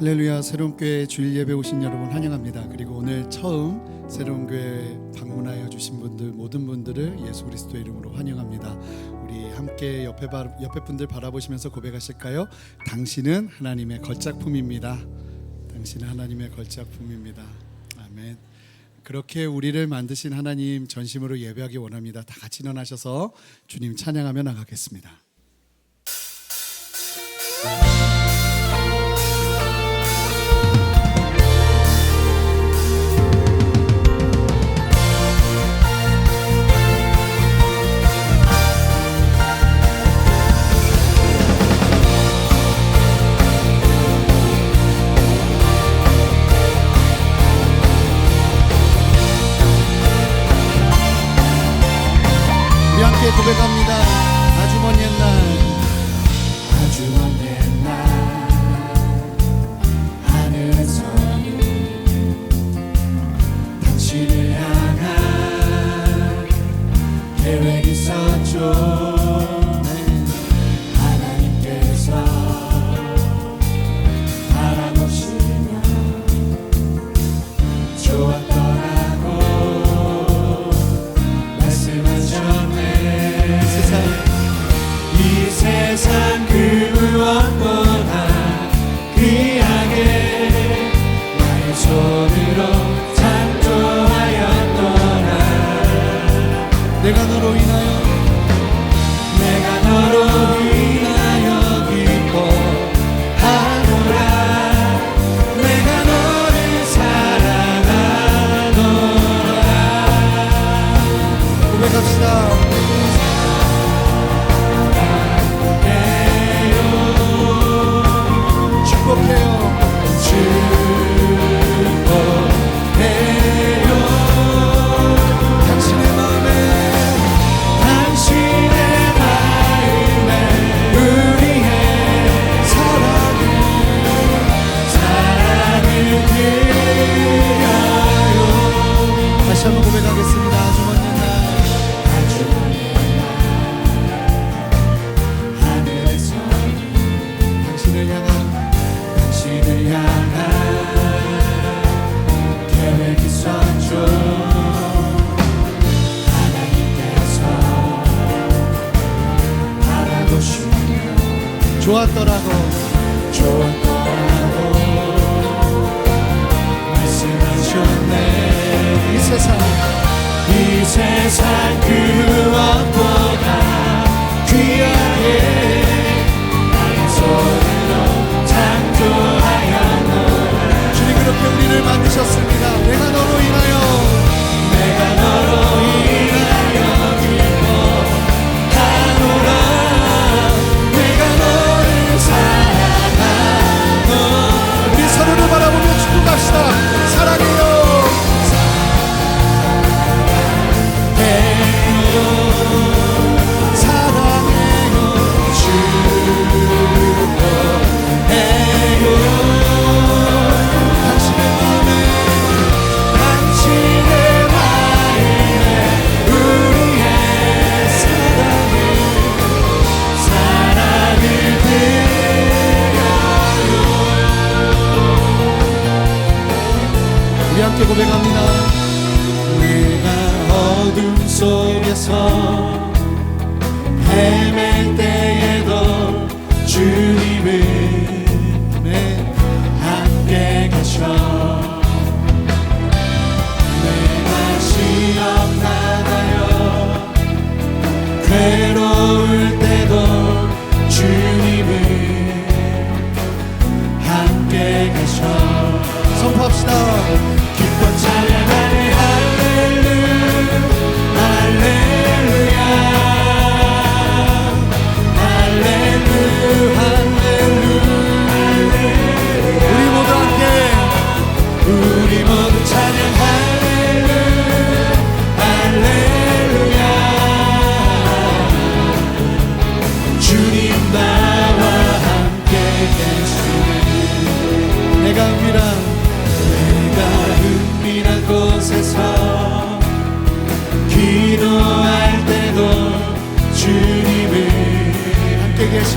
할렐루야. 새로운 교회 주일 예배 오신 여러분 환영합니다. 그리고 오늘 처음 새로운 교회 방문하여 주신 분들 모든 분들을 예수 그리스도의 이름으로 환영합니다. 우리 함께 옆에 분들 바라보시면서 고백하실까요? 당신은 하나님의 걸작품입니다. 당신은 하나님의 걸작품입니다. 아멘. 그렇게 우리를 만드신 하나님 전심으로 예배하기 원합니다. 다 같이 일어나셔서 주님 찬양하며 나가겠습니다. 함께 고백합니다. 아주 먼 옛날, 아주 먼 옛날 하늘에서는 당신을 향한 계획이 있었죠. 하나님께서 바라보시며 좋았더라고 말씀하셨네. 이 세상 그 무엇보다 귀하게 나의 손으로 창조하였더라. 내가 너로 인하여 기뻐하노라. 내가 너를 사랑하노라. 고백합시다. 축복해요. 당신의 마음에 우리의 사랑을 드려요. 다시 한번 고백하겠습니다. 아주 먼 옛날 하늘에서 당신을 향한 계획이 있었죠. 하나님께서 바라보시며 좋았더라고 말씀하셨네. 이 세상 그 무엇보다 귀하게 나의 손으로 창조하였노라. 주님 그렇게 우리를 만드셨습니다. 내가 너로 인하여 기뻐하노라. 내가 너를 사랑하노라. 우리 서로를 바라보며 축복합시다. 사랑해요. 사랑해요. 축복해요. 당신의 마음에 우리의 사랑을 드려요. 우리 함께 고백합니다. 내가 어둠 속에서 헤맬 때에도 주님은 함께 계셔. 내가 시험 당하여 괴로울 때도 주님은 함께 계셔. 선포합시다. 기뻐 찬양하네. 할렐루야 할렐루야 우리 모두 찬양 할렐루야. 주님 나와 함께 계시네. 내가 은밀한 곳에서 기도할 때도 주님을 함께 계셔.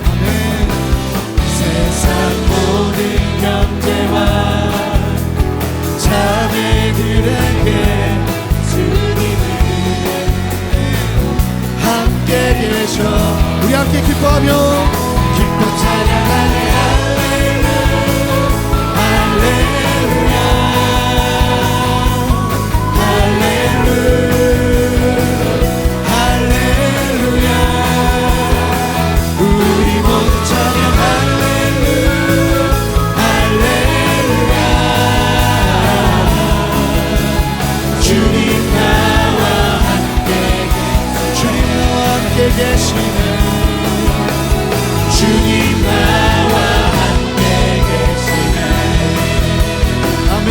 아멘. 세상 모든 형제와 자매들에게 주님을 함께 계셔. 우리 함께 기뻐하며 기뻐 찬양하네. 할렐루야 할렐루야 할렐루야. 우리 모두 찬양 할렐루야 할렐루야. 주님 나와 함께 주님 나와 함께 계시네. 주님 나와 함께 계시네. 아멘.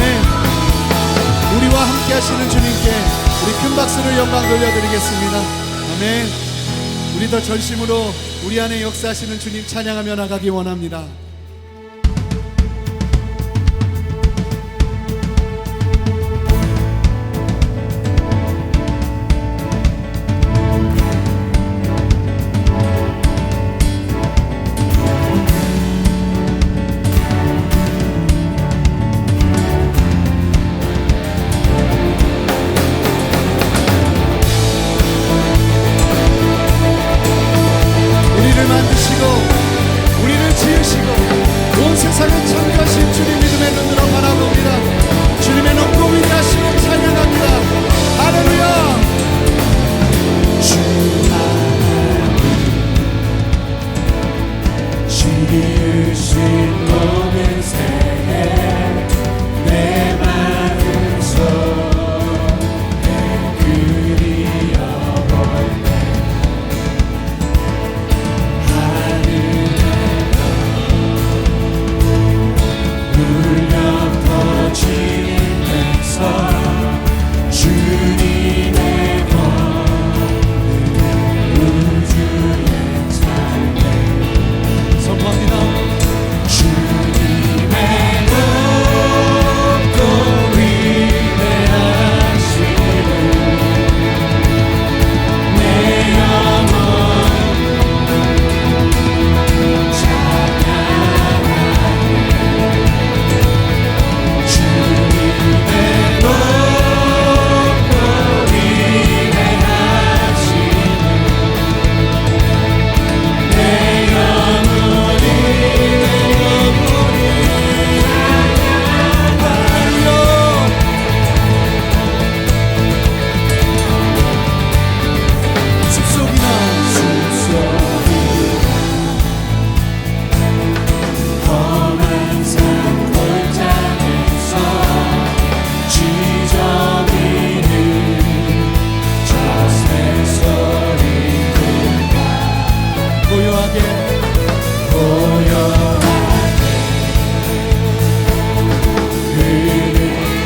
우리와 함께 하시는 주님께 우리 큰 박수로 영광 돌려드리겠습니다. 아멘. 우리 더 전심으로 우리 안에 역사하시는 주님 찬양하며 나가기 원합니다. 우리를 만드시고 우리를 지으시고 온 세상을 창조하신 주님 믿음의 눈으로 바라봅니다. 주님의 높고 위대하심을 찬양합니다. 할렐루야. 주 하나님 지으신 모든 새해 내 마음속에 그리어볼 때 울려 퍼지면서 주님의 권능을 우주에 찬양 선포합니다. 주님의 높고 위대하심을 내 영혼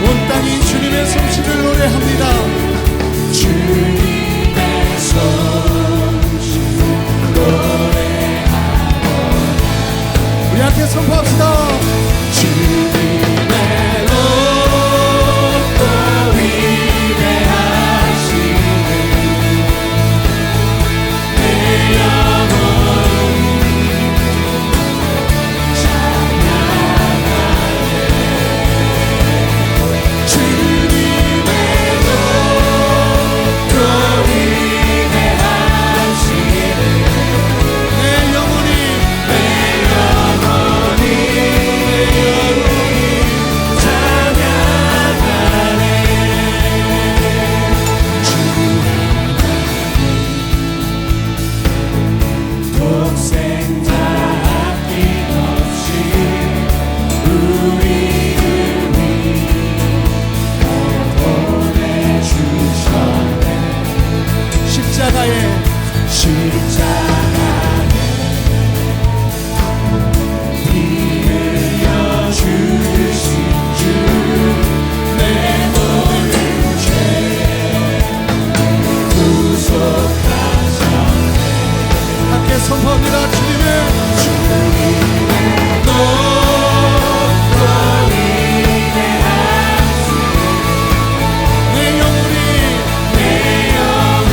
온 땅이 주님의 솜씨를 노래합니다. 주님의 솜씨를 노래하노라. 우리 함께 선포합시다. 주님의 높고 위대하심을 내 영혼 찬양하네. 주님의 높고 위대하심을 내 영혼이 내 영혼이 찬양하네. 독생자 아낌없이 우리를 위해 보내주셨네. 십자가에 피 흘려 주신 주 내 모든 죄 구속하셨네. 함께 선포합니다. 주님의 높고 위대하신 내 영혼이 내 영혼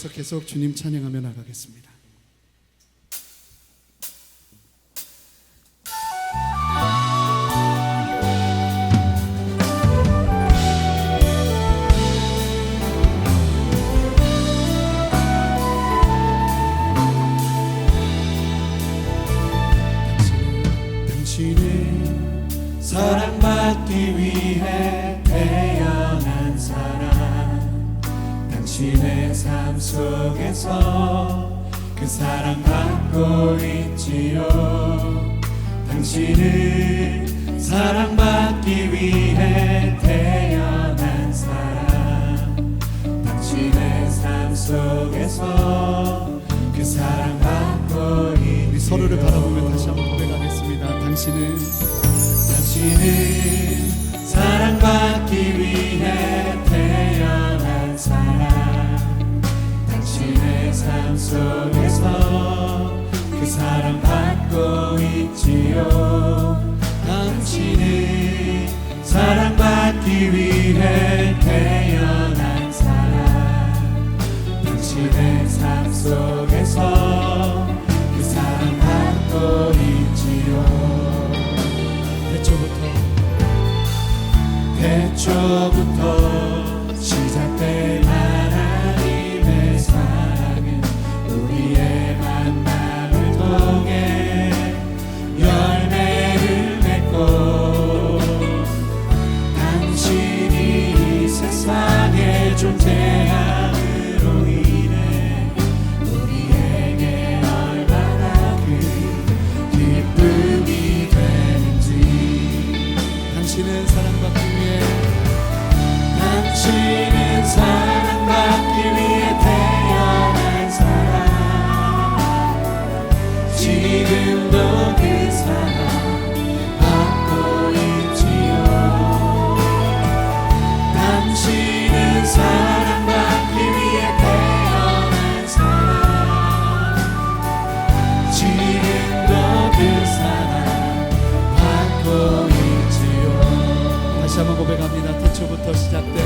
가운데서 계속 주님 찬양하며 나가겠습니다. 당신은 사랑받기 위해 태어난 사람, 당신의 삶 속에서 그 사랑받고 있지요. 당신은 사랑받기 위해 태어난 사람, 당신의 삶 속에서 그 사랑받고 있지요. 우리 서로를 바라보며 다시 한번 고백하겠습니다. 당신은 사랑받기 위해 태어난 사람, 당신의 삶 속에서 그 사랑받고 있지요. 당신은 사랑받기 위해 태어난 사람, 당신의 삶 속에서 그 사랑받고 있지요. 태초부터 시작된 하나님의 사랑은 우리의 만남을 통해 열매를 맺고, 당신이 이 세상에 존재함으로 인해 우리에게 얼마나 큰 기쁨이 되는지. 당신은 사랑받기 위해 당신은 사랑받기 위해 태어난 사람, 지금도 그 사랑 받고 있지요. 당신은 사랑받기 위해 태어난 사람, 지금도 그 사랑 받고 있지요. 다시 한번 고백합니다. 태초부터 시작된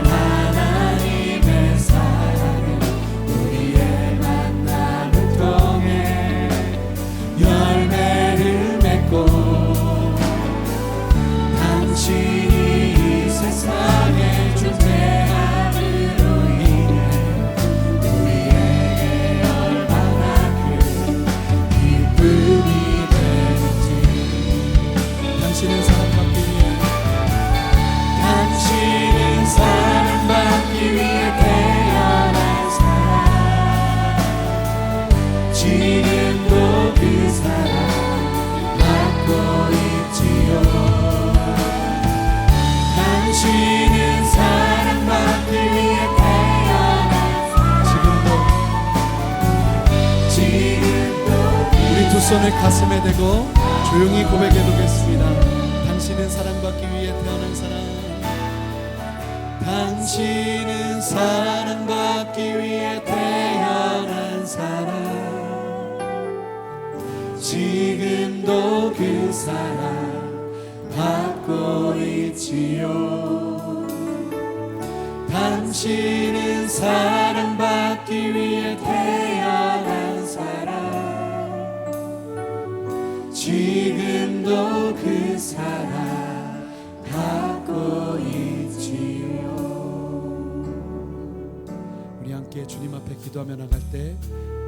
하나님의 사랑은 우리의 만남을 통해 열매를 맺고, 당신이 이 세상에 존재함으로 인해 우리에게 얼마나 큰 기쁨이 되는지. 당신은 사랑받기 위해 당신은 사랑받기 위해 태어난 사람, 지금도 그 사랑 받고 있지요. 당신은 사랑받기 위해 태어난 사람, 지금도 우리 두 손을 가슴에 대고 조용히 고백해 보겠습니다. 당신은 사랑받기 위해 태어난 사람, 당신은 사랑받기 위해 태어난 사람, 지금도 그 사랑 받고 있지요. 당신은 사랑받기 위해 태어난 사람, 지금도 그 사랑 받고 있지요. 우리 함께 주님 앞에 기도하며 나갈 때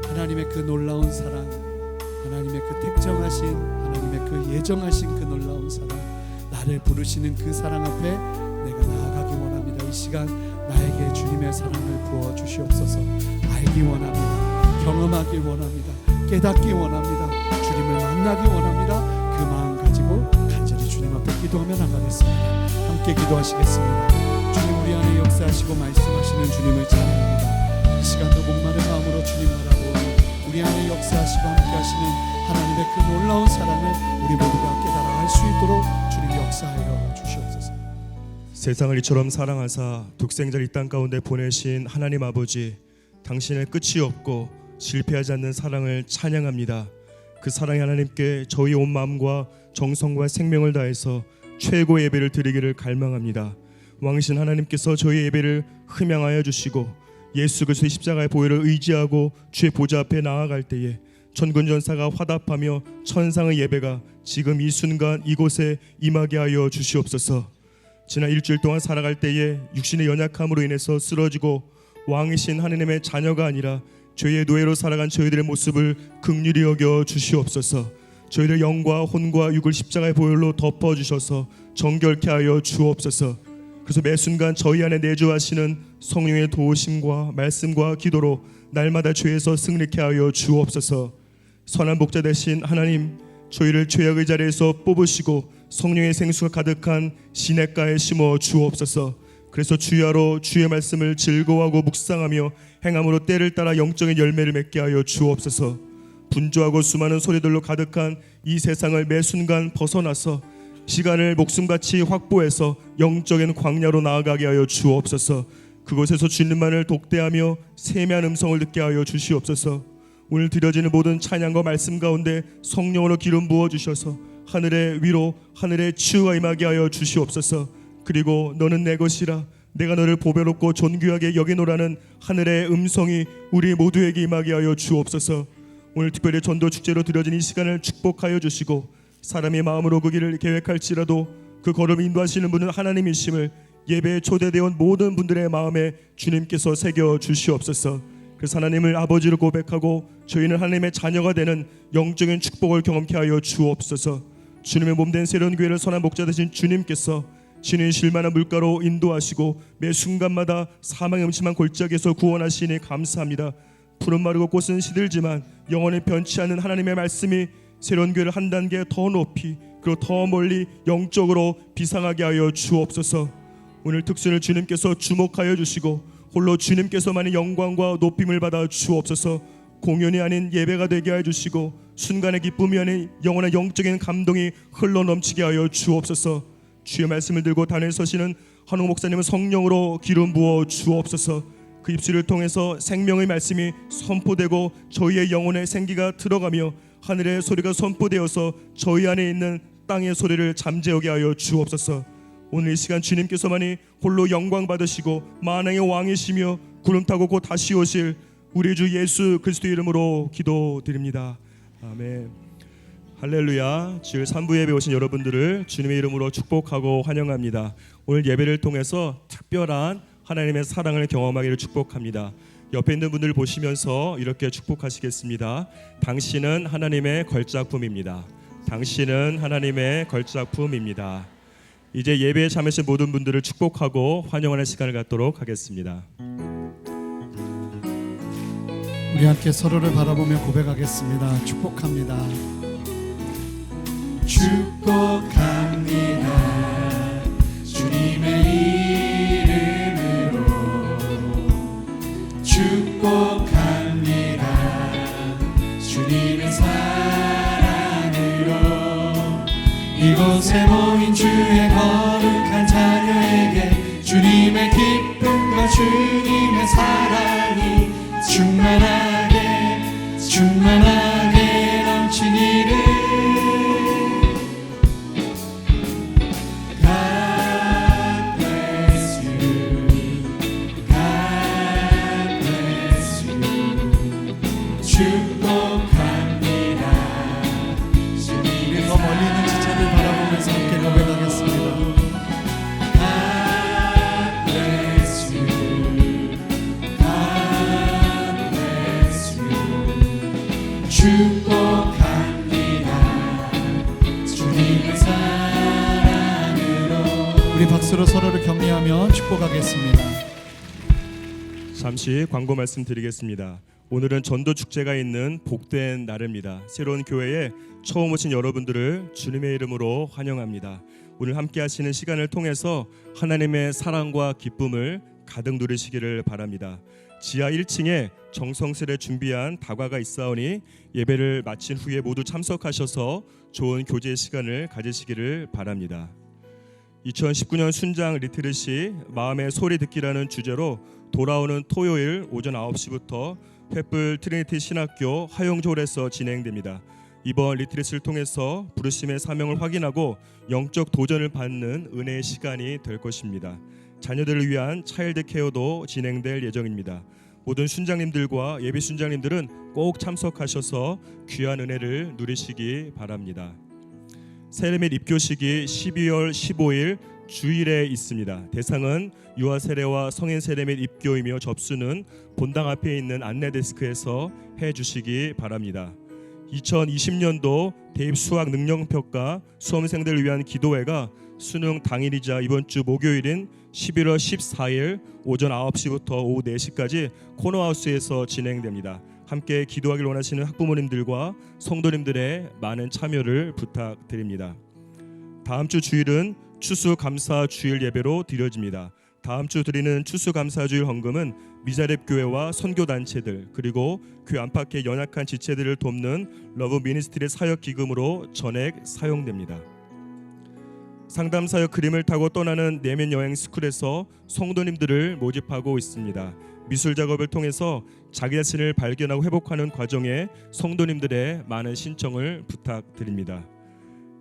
하나님의 그 놀라운 사랑, 하나님의 그 택정하신, 하나님의 그 예정하신 그 놀라운 사랑, 나를 부르시는 그 사랑 앞에 내가 나아가기 원합니다. 이 시간 나에게 주님의 사랑을 부어 주시옵소서. 알기 원합니다. 경험하기 원합니다. 깨닫기 원합니다. 주님을 만나기 원합니다. 그 마음 가지고 간절히 주님 앞에 기도하며 나가겠습니다. 함께 기도하시겠습니다. 주님, 우리 안에 역사하시고 말씀하시는 주님을 찬양합니다. 이 시간도 목마른 마음으로 주님 바라보고 우리 안에 역사하시고 함께 하시는 하나님의 그 놀라운 사랑을 우리 모두가 깨달아 알 수 있도록 주님 역사하여 주시옵소서. 세상을 이처럼 사랑하사 독생자를 이 땅 가운데 보내신 하나님 아버지, 당신의 끝이 없고 실패하지 않는 사랑을 찬양합니다. 그 사랑의 하나님께 저희 온 마음과 정성과 생명을 다해서 최고의 예배를 드리기를 갈망합니다. 왕이신 하나님께서 저희 예배를 흠양하여 주시고 예수 그리스도의 십자가의 보혈을 의지하고 주의 보좌 앞에 나아갈 때에 천군전사가 화답하며 천상의 예배가 지금 이 순간 이곳에 임하게 하여 주시옵소서. 지난 일주일 동안 살아갈 때에 육신의 연약함으로 인해서 쓰러지고 왕이신 하느님의 자녀가 아니라 죄의 노예로 살아간 저희들의 모습을 긍휼히 여겨 주시옵소서. 저희들 영과 혼과 육을 십자가의 보혈로 덮어주셔서 정결케 하여 주옵소서. 그래서 매 순간 저희 안에 내주하시는 성령의 도우심과 말씀과 기도로 날마다 죄에서 승리케 하여 주옵소서. 선한 목자 되신 하나님, 저희를 죄악의 자리에서 뽑으시고 성령의 생수가 가득한 시냇가에 심어 주옵소서. 그래서 주야로 주의 말씀을 즐거워하고 묵상하며 행함으로 때를 따라 영적인 열매를 맺게 하여 주옵소서. 분주하고 수많은 소리들로 가득한 이 세상을 매 순간 벗어나서 시간을 목숨같이 확보해서 영적인 광야로 나아가게 하여 주옵소서. 그곳에서 주님만을 독대하며 세미한 음성을 듣게 하여 주시옵소서. 오늘 드려지는 모든 찬양과 말씀 가운데 성령으로 기름 부어 주셔서 하늘의 위로 하늘의 치유가 임하게 하여 주시옵소서. 그리고 너는 내 것이라 내가 너를 보배롭고 존귀하게 여기노라는 하늘의 음성이 우리 모두에게 임하게 하여 주옵소서. 오늘 특별히 전도 축제로 드려진 이 시간을 축복하여 주시고 사람의 마음으로 그 길을 계획할지라도 그 걸음을 인도하시는 분은 하나님이심을 예배에 초대되어 온 모든 분들의 마음에 주님께서 새겨 주시옵소서. 그래서 하나님을 아버지로 고백하고 저희는 하나님의 자녀가 되는 영적인 축복을 경험케 하여 주옵소서. 주님의 몸된 새로운 교회를 선한 목자 되신 주님께서 신인 실만한 물가로 인도하시고 매 순간마다 사망의 음침한 골짜기에서 구원하시니 감사합니다. 푸른 마르고 꽃은 시들지만 영원히 변치 않는 하나님의 말씀이 새로운 교회를 한 단계 더 높이 그리고 더 멀리 영적으로 비상하게 하여 주옵소서. 오늘 특순을 주님께서 주목하여 주시고 홀로 주님께서만이 영광과 높임을 받아 주옵소서. 공연이 아닌 예배가 되게 하여 주시고 순간의 기쁨이 아닌 영원한 영적인 감동이 흘러 넘치게 하여 주옵소서. 주의 말씀을 들고 단에 서시는 한옥 목사님은 성령으로 기름 부어 주옵소서. 그 입술을 통해서 생명의 말씀이 선포되고 저희의 영혼에 생기가 들어가며 하늘의 소리가 선포되어서 저희 안에 있는 땅의 소리를 잠재우게 하여 주옵소서. 오늘 이 시간 주님께서만이 홀로 영광 받으시고 만왕의 왕이시며 구름 타고 곧 다시 오실 우리 주 예수 그리스도 이름으로 기도드립니다. 아멘. 할렐루야. 주일 3부 예배 오신 여러분들을 주님의 이름으로 축복하고 환영합니다. 오늘 예배를 통해서 특별한 하나님의 사랑을 경험하기를 축복합니다. 옆에 있는 분들 보시면서 이렇게 축복하시겠습니다. 당신은 하나님의 걸작품입니다. 당신은 하나님의 걸작품입니다. 이제 예배에 참여하신 모든 분들을 축복하고 환영하는 시간을 갖도록 하겠습니다. 우리 함께 서로를 바라보며 고백하겠습니다. 축복합니다. 축복합니다. 주님의 이름으로 축복합니다. 주님의 사랑으로 이곳에 모인 주의 거룩한 자녀에게 주님의 기쁨과 주님의 사랑이 충만하게 넘치기를. God bless you. God bless you. 축복합니다. 주님의 더 멀리 있는 지체를 바라보면서 함께 고백하겠습니다. God bless you. God bless you. 축복합니다. 주님의 사랑으로. 우리 박수로 서로를 격려하며 축복하겠습니다. 잠시 광고 말씀드리겠습니다. 오늘은 전도 축제가 있는 복된 날입니다. 새로운 교회에 처음 오신 여러분들을 주님의 이름으로 환영합니다. 오늘 함께 하시는 시간을 통해서 하나님의 사랑과 기쁨을 가득 누리시기를 바랍니다. 지하 1층에 정성스레 준비한 다과가 있사오니 예배를 마친 후에 모두 참석하셔서 좋은 교제 시간을 가지시기를 바랍니다. 2019년 순장 리트릿이 마음의 소리 듣기라는 주제로 돌아오는 토요일 오전 9시부터 횃불 트리니티 신학교 하용조홀에서 진행됩니다. 이번 리트릿을 통해서 부르심의 사명을 확인하고 영적 도전을 받는 은혜의 시간이 될 것입니다. 자녀들을 위한 차일드 케어도 진행될 예정입니다. 모든 순장님들과 예비 순장님들은 꼭 참석하셔서 귀한 은혜를 누리시기 바랍니다. 세례 및 입교식이 12월 15일 주일에 있습니다. 대상은 유아 세례와 성인 세례 및 입교이며 접수는 본당 앞에 있는 안내 데스크에서 해주시기 바랍니다. 2020년도 대입 수학 능력평가 수험생들을 위한 기도회가 수능 당일이자 이번 주 목요일인 11월 14일 오전 9시부터 오후 4시까지 코너하우스에서 진행됩니다. 함께 기도하길 원하시는 학부모님들과 성도님들의 많은 참여를 부탁드립니다. 다음 주 주일은 추수감사 주일 예배로 드려집니다. 다음 주 드리는 추수감사주일 헌금은 미자립교회와 선교단체들 그리고 교회 안팎의 연약한 지체들을 돕는 러브 미니스트리 사역기금으로 전액 사용됩니다. 상담사역 그림을 타고 떠나는 내면 여행 스쿨에서 성도님들을 모집하고 있습니다. 미술 작업을 통해서 자기 자신을 발견하고 회복하는 과정에 성도님들의 많은 신청을 부탁드립니다.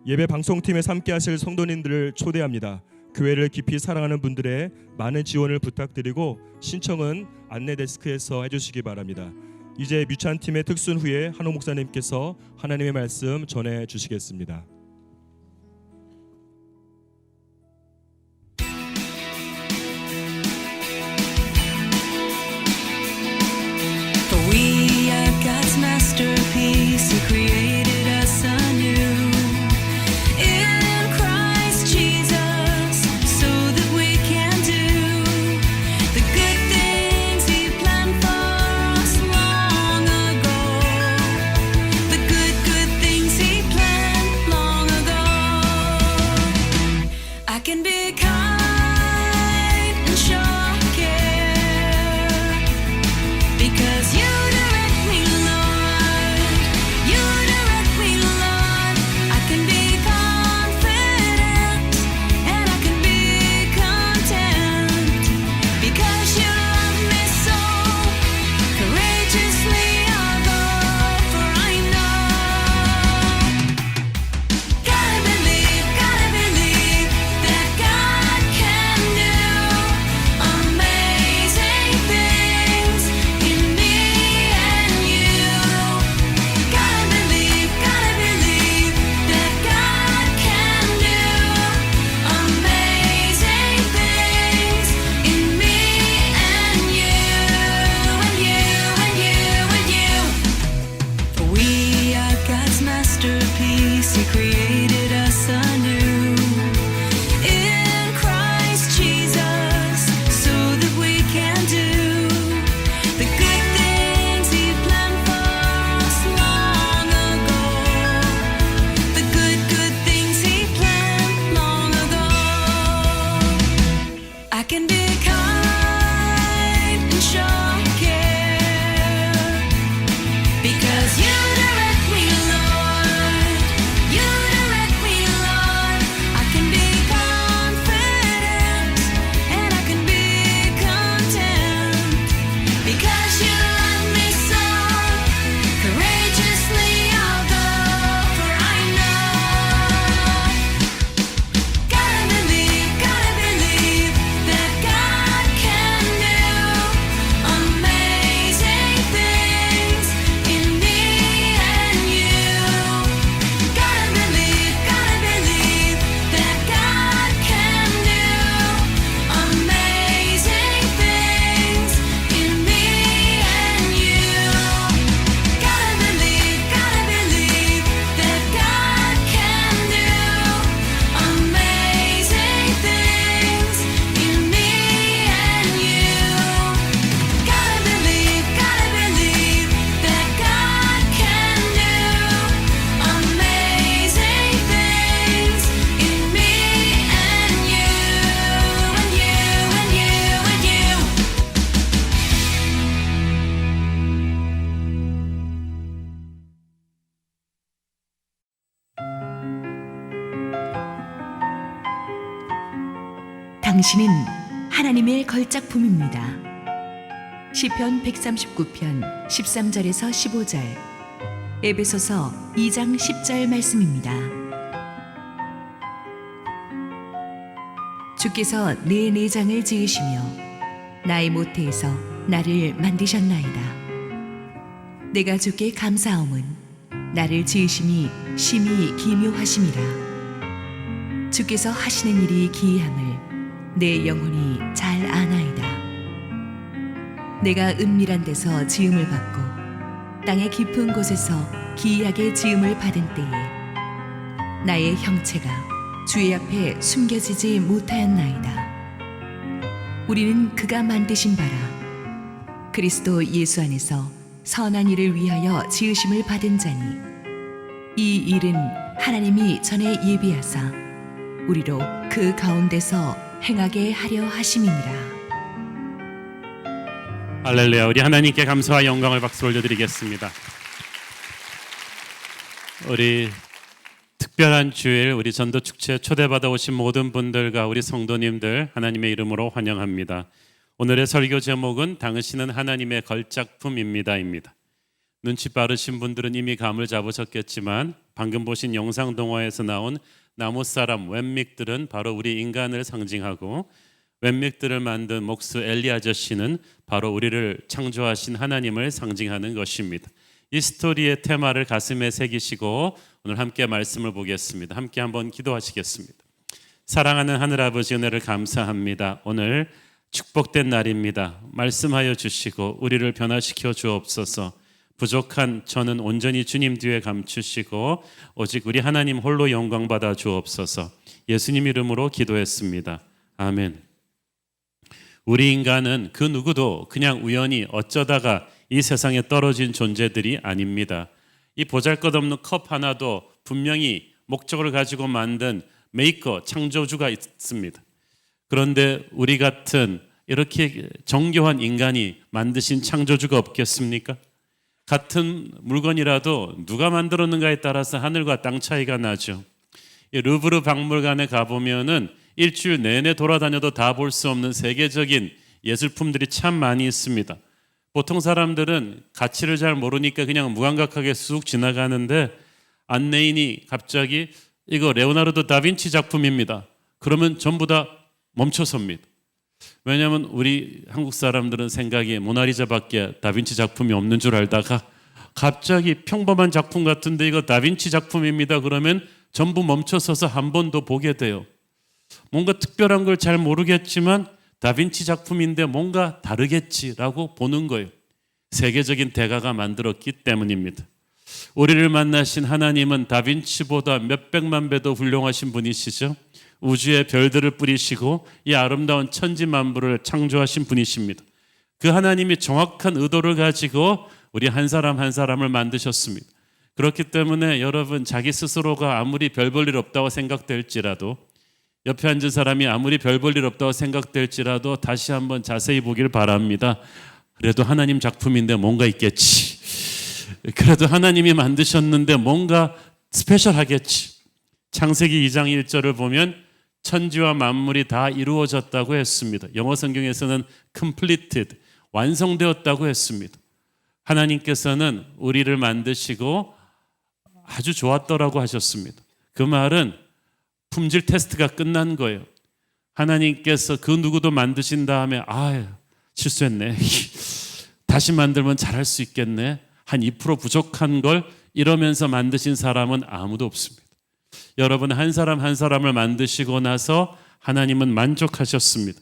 예배 방송팀에서 함께 하실 성도님들을 초대합니다. 교회를 깊이 사랑하는 분들의 많은 지원을 부탁드리고 신청은 안내 데스크에서 해주시기 바랍니다. 이제 뮤찬팀의 특순 후에 한호 목사님께서 하나님의 말씀 전해 주시겠습니다. We are God's masterpiece. He created us anew in Christ Jesus, so that we can do the good things He planned for us long ago. The good things He planned long ago. I can be kind and show care because you direct me, Lord. You direct me, Lord. I can be confident and I can be content because you love me so. Courageously I'll go, for I know. Gotta believe that God can do amazing things in me and you. Gotta believe that God can do amazing things in me and you. For we are God's masterpiece. He created us anew in Christ Jesus, so that we can do the good things He planned for us long ago. The good things He planned long ago. I can be kind and show care because you direct me, Lord. You direct me, Lord. I can be confident and I can be content because you love me so. Courageously I'll go, for I know. Gotta believe that God can do amazing things in me and you. Gotta believe that God can do amazing things in me and you. Gotta believe that God can do amazing things in me and you. Gotta believe that God can do amazing things in me and you. 당신은 하나님의 걸작품입니다. 시편 139편 13절에서 15절, 에베소서 2장 10절 말씀입니다. 주께서 내 내장을 지으시며 나의 모태에서 나를 만드셨나이다. 내가 주께 감사함은 나를 지으심이 심히 기묘하심이라. 주께서 하시는 일이 기이함을 내 영혼이 잘 아나이다. 내가 은밀한 데서 지음을 받고 땅의 깊은 곳에서 기이하게 지음을 받은 때에 나의 형체가 주의 앞에 숨겨지지 못하였나이다. 우리는 그가 만드신 바라 그리스도 예수 안에서 선한 일을 위하여 지으심을 받은 자니 이 일은 하나님이 전에 예비하사 우리로 그 가운데서 행하게 하려 하심이니라. 할렐루야. 우리 하나님께 감사와 영광을 박수 올려드리겠습니다. 우리 특별한 주일 우리 전도 축제에 초대받아 오신 모든 분들과 우리 성도님들 하나님의 이름으로 환영합니다. 오늘의 설교 제목은 당신은 하나님의 걸작품입니다입니다. 눈치 빠르신 분들은 이미 감을 잡으셨겠지만 방금 보신 영상 동화에서 나온 나무사람 웸믹들은 바로 우리 인간을 상징하고 웸믹들을 만든 목수 엘리 아저씨는 바로 우리를 창조하신 하나님을 상징하는 것입니다. 이 스토리의 테마를 가슴에 새기시고 오늘 함께 말씀을 보겠습니다. 함께 한번 기도하시겠습니다. 사랑하는 하늘아버지, 은혜를 감사합니다. 오늘 축복된 날입니다. 말씀하여 주시고 우리를 변화시켜 주옵소서. 부족한 저는 온전히 주님 뒤에 감추시고 오직 우리 하나님 홀로 영광 받아 주옵소서. 예수님 이름으로 기도했습니다. 아멘. 우리 인간은 그 누구도 그냥 우연히 어쩌다가 이 세상에 떨어진 존재들이 아닙니다. 이 보잘것없는 컵 하나도 분명히 목적을 가지고 만든 메이커, 창조주가 있습니다. 그런데 우리 같은 이렇게 정교한 인간이 만드신 창조주가 없겠습니까? 같은 물건이라도 누가 만들었는가에 따라서 하늘과 땅 차이가 나죠. 이 루브르 박물관에 가보면은 일주일 내내 돌아다녀도 다 볼 수 없는 세계적인 예술품들이 참 많이 있습니다. 보통 사람들은 가치를 잘 모르니까 그냥 무감각하게 쑥 지나가는데 안내인이 갑자기 이거 레오나르도 다빈치 작품입니다. 그러면 전부 다 멈춰섭니다. 왜냐하면 우리 한국 사람들은 생각에 모나리자밖에 다빈치 작품이 없는 줄 알다가 갑자기 평범한 작품 같은데 이거 다빈치 작품입니다. 그러면 전부 멈춰서서 한 번 더 보게 돼요. 뭔가 특별한 걸 잘 모르겠지만 다빈치 작품인데 뭔가 다르겠지라고 보는 거예요. 세계적인 대가가 만들었기 때문입니다. 우리를 만나신 하나님은 다빈치보다 몇백만 배 더 훌륭하신 분이시죠. 우주에 별들을 뿌리시고 이 아름다운 천지만물을 창조하신 분이십니다. 그 하나님이 정확한 의도를 가지고 우리 한 사람 한 사람을 만드셨습니다. 그렇기 때문에 여러분 자기 스스로가 아무리 별 볼 일 없다고 생각될지라도 옆에 앉은 사람이 아무리 별 볼 일 없다고 생각될지라도 다시 한번 자세히 보길 바랍니다. 그래도 하나님 작품인데 뭔가 있겠지. 그래도 하나님이 만드셨는데 뭔가 스페셜하겠지. 창세기 2장 1절을 보면 천지와 만물이 다 이루어졌다고 했습니다. 영어 성경에서는 completed, 완성되었다고 했습니다. 하나님께서는 우리를 만드시고 아주 좋았더라고 하셨습니다. 그 말은 품질 테스트가 끝난 거예요. 하나님께서 그 누구도 만드신 다음에 실수했네. 다시 만들면 잘할 수 있겠네. 한 2% 부족한 걸 이러면서 만드신 사람은 아무도 없습니다. 여러분 한 사람 한 사람을 만드시고 나서 하나님은 만족하셨습니다.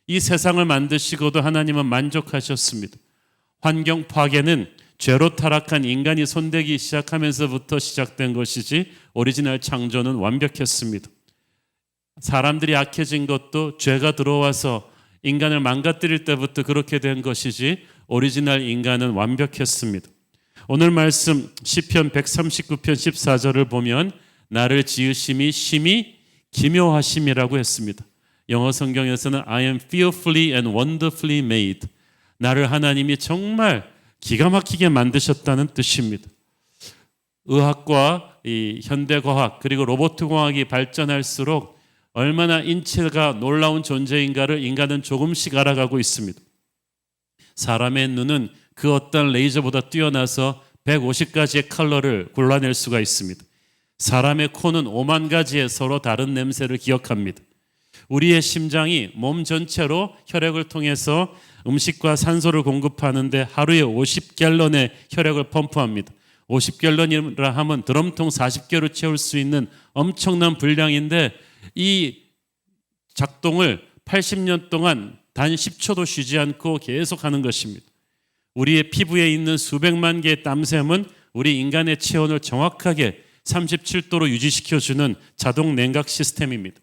이 세상을 만드시고도 하나님은 만족하셨습니다. 환경 파괴는 죄로 타락한 인간이 손대기 시작하면서부터 시작된 것이지 오리지널 창조는 완벽했습니다. 사람들이 악해진 것도 죄가 들어와서 인간을 망가뜨릴 때부터 그렇게 된 것이지 오리지널 인간은 완벽했습니다. 오늘 말씀 시편 139편 14절을 보면 나를 지으심이 심히 기묘하심이라고 했습니다. 영어 성경에서는 I am fearfully and wonderfully made. 나를 하나님이 정말 기가 막히게 만드셨다는 뜻입니다. 의학과 이 현대과학 그리고 로봇과학이 발전할수록 얼마나 인체가 놀라운 존재인가를 인간은 조금씩 알아가고 있습니다. 사람의 눈은 그 어떤 레이저보다 뛰어나서 150가지의 컬러를 골라낼 수가 있습니다. 사람의 코는 5만 가지의 서로 다른 냄새를 기억합니다. 우리의 심장이 몸 전체로 혈액을 통해서 음식과 산소를 공급하는데 하루에 50갤런의 혈액을 펌프합니다. 50갤런이라 하면 드럼통 40개로 채울 수 있는 엄청난 분량인데 이 작동을 80년 동안 단 10초도 쉬지 않고 계속하는 것입니다. 우리의 피부에 있는 수백만 개의 땀샘은 우리 인간의 체온을 정확하게 37도로 유지시켜주는 자동 냉각 시스템입니다.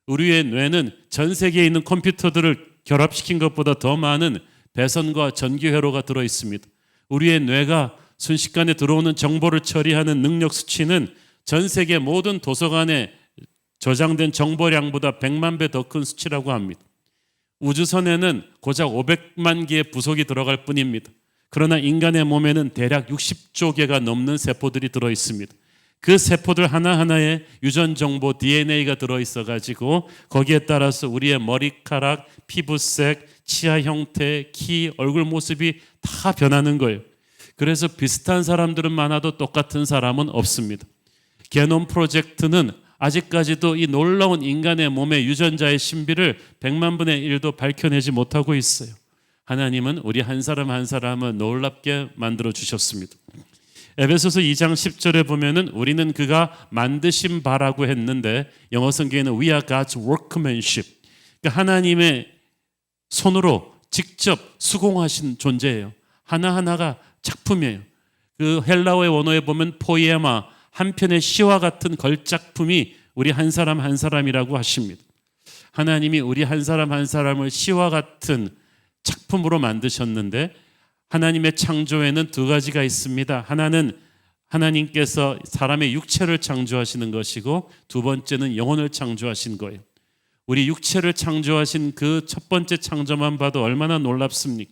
우리의 뇌는 전 세계에 있는 컴퓨터들을 결합시킨 것보다 더 많은 배선과 전기 회로가 들어 있습니다. 우리의 뇌가 순식간에 들어오는 정보를 처리하는 능력 수치는 전 세계 모든 도서관에 저장된 정보량보다 100만 배 더 큰 수치라고 합니다. 우주선에는 고작 500만 개의 부속이 들어갈 뿐입니다. 그러나 인간의 몸에는 대략 60조 개가 넘는 세포들이 들어 있습니다. 그 세포들 하나하나에 유전 정보 DNA가 들어있어 가지고 거기에 따라서 우리의 머리카락, 피부색, 치아 형태, 키, 얼굴 모습이 다 변하는 거예요. 그래서 비슷한 사람들은 많아도 똑같은 사람은 없습니다. 게놈 프로젝트는 아직까지도 이 놀라운 인간의 몸의 유전자의 신비를 100만 분의 1도 밝혀내지 못하고 있어요. 하나님은 우리 한 사람 한 사람을 놀랍게 만들어 주셨습니다. 에베소서 2장 10절에 보면은 우리는 그가 만드신 바라고 했는데 영어 성경에는 We are God's workmanship. 그러니까 하나님의 손으로 직접 수공하신 존재예요. 하나하나가 작품이에요. 그 헬라어의 원어에 보면 포이에마, 한 편의 시와 같은 걸작품이 우리 한 사람 한 사람이라고 하십니다. 하나님이 우리 한 사람 한 사람을 시와 같은 작품으로 만드셨는데 하나님의 창조에는 두 가지가 있습니다. 하나는 하나님께서 사람의 육체를 창조하시는 것이고 두 번째는 영혼을 창조하신 거예요. 우리 육체를 창조하신 그 첫 번째 창조만 봐도 얼마나 놀랍습니까?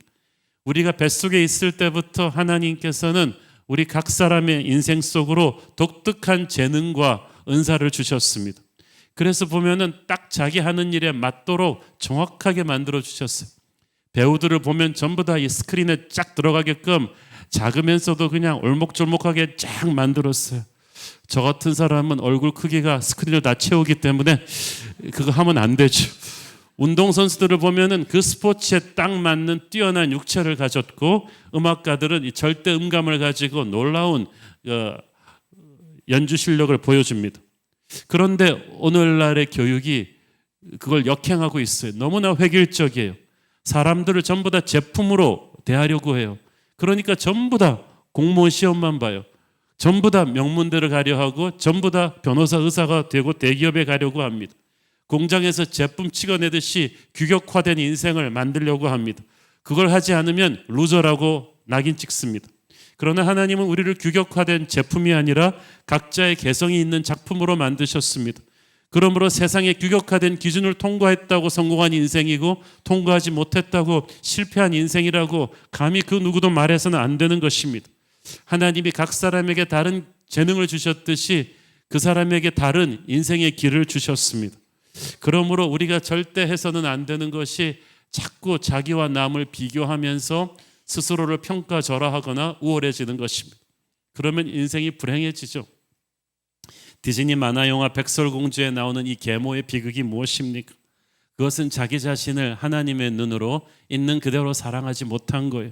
우리가 뱃속에 있을 때부터 하나님께서는 우리 각 사람의 인생 속으로 독특한 재능과 은사를 주셨습니다. 그래서 보면은 딱 자기 하는 일에 맞도록 정확하게 만들어 주셨어요. 배우들을 보면 전부 다 이 스크린에 쫙 들어가게끔 작으면서도 그냥 올목졸목하게 쫙 만들었어요. 저 같은 사람은 얼굴 크기가 스크린을 다 채우기 때문에 그거 하면 안 되죠. 운동선수들을 보면은 그 스포츠에 딱 맞는 뛰어난 육체를 가졌고 음악가들은 이 절대 음감을 가지고 놀라운 연주 실력을 보여줍니다. 그런데 오늘날의 교육이 그걸 역행하고 있어요. 너무나 획일적이에요. 사람들을 전부 다 제품으로 대하려고 해요. 그러니까 전부 다 공무원 시험만 봐요. 전부 다 명문대를 가려 하고 전부 다 변호사, 의사가 되고 대기업에 가려고 합니다. 공장에서 제품 찍어내듯이 규격화된 인생을 만들려고 합니다. 그걸 하지 않으면 루저라고 낙인 찍습니다. 그러나 하나님은 우리를 규격화된 제품이 아니라 각자의 개성이 있는 작품으로 만드셨습니다. 그러므로 세상의 규격화된 기준을 통과했다고 성공한 인생이고 통과하지 못했다고 실패한 인생이라고 감히 그 누구도 말해서는 안 되는 것입니다. 하나님이 각 사람에게 다른 재능을 주셨듯이 그 사람에게 다른 인생의 길을 주셨습니다. 그러므로 우리가 절대 해서는 안 되는 것이 자꾸 자기와 남을 비교하면서 스스로를 평가절하하거나 우월해지는 것입니다. 그러면 인생이 불행해지죠. 디즈니 만화영화 백설공주에 나오는 이 계모의 비극이 무엇입니까? 그것은 자기 자신을 하나님의 눈으로 있는 그대로 사랑하지 못한 거예요.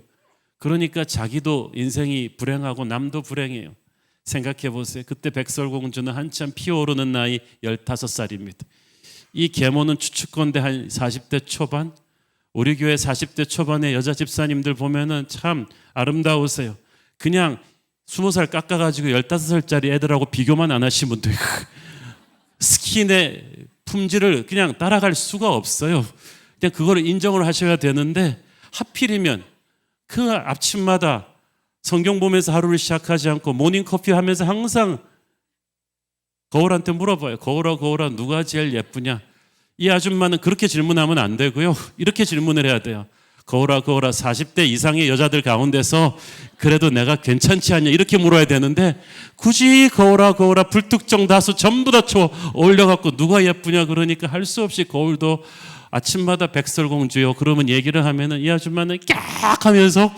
그러니까 자기도 인생이 불행하고 남도 불행해요. 생각해 보세요. 그때 백설공주는 한참 피어오르는 나이 15살입니다. 이 계모는 추측건데 한 40대 초반? 우리 교회 40대 초반의 여자 집사님들 보면은 참 아름다우세요. 그냥 20살 깎아가지고 15살짜리 애들하고 비교만 안 하시면 돼요. 스킨의 품질을 그냥 따라갈 수가 없어요. 그냥 그거를 인정을 하셔야 되는데 하필이면 그 아침마다 성경 보면서 하루를 시작하지 않고 모닝커피 하면서 항상 거울한테 물어봐요. 거울아 누가 제일 예쁘냐? 이 아줌마는 그렇게 질문하면 안 되고요. 이렇게 질문을 해야 돼요. 거울아 40대 이상의 여자들 가운데서 그래도 내가 괜찮지 않냐 이렇게 물어야 되는데 굳이 거울아 불특정 다수 전부 다 올려갖고 누가 예쁘냐 그러니까 할 수 없이 거울도 아침마다 백설공주요 그러면 얘기를 하면은 이 아줌마는 깍 하면서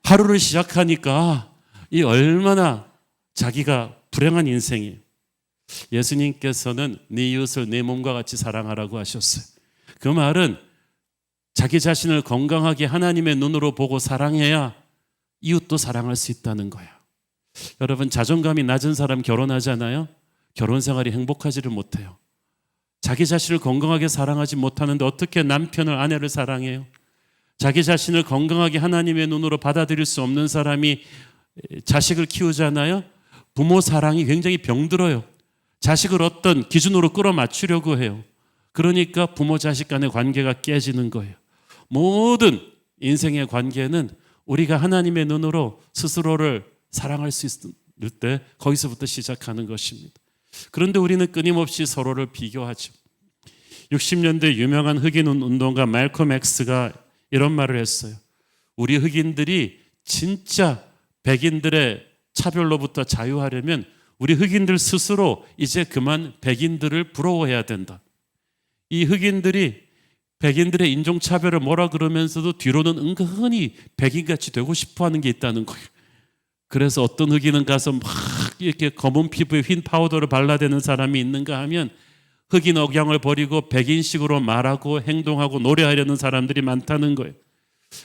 하루를 시작하니까 이 얼마나 자기가 불행한 인생이에요. 예수님께서는 네 이웃을 내 몸과 같이 사랑하라고 하셨어요. 그 말은 자기 자신을 건강하게 하나님의 눈으로 보고 사랑해야 이웃도 사랑할 수 있다는 거예요. 여러분, 자존감이 낮은 사람 결혼하잖아요. 결혼 생활이 행복하지를 못해요. 자기 자신을 건강하게 사랑하지 못하는데 어떻게 남편을, 아내를 사랑해요? 자기 자신을 건강하게 하나님의 눈으로 받아들일 수 없는 사람이 자식을 키우잖아요. 부모 사랑이 굉장히 병들어요. 자식을 어떤 기준으로 끌어맞추려고 해요. 그러니까 부모 자식 간의 관계가 깨지는 거예요. 모든 인생의 관계는 우리가 하나님의 눈으로 스스로를 사랑할 수 있을 때 거기서부터 시작하는 것입니다. 그런데 우리는 끊임없이 서로를 비교하죠. 60년대 유명한 흑인 운동가 말콤 X가 이런 말을 했어요. 우리 흑인들이 진짜 백인들의 차별로부터 자유하려면 우리 흑인들 스스로 이제 그만 백인들을 부러워해야 된다. 이 흑인들이 백인들의 인종차별을 뭐라 그러면서도 뒤로는 은근히 백인같이 되고 싶어하는 게 있다는 거예요. 그래서 어떤 흑인은 가서 막 이렇게 검은 피부에 흰 파우더를 발라대는 사람이 있는가 하면 흑인 억양을 버리고 백인식으로 말하고 행동하고 노래하려는 사람들이 많다는 거예요.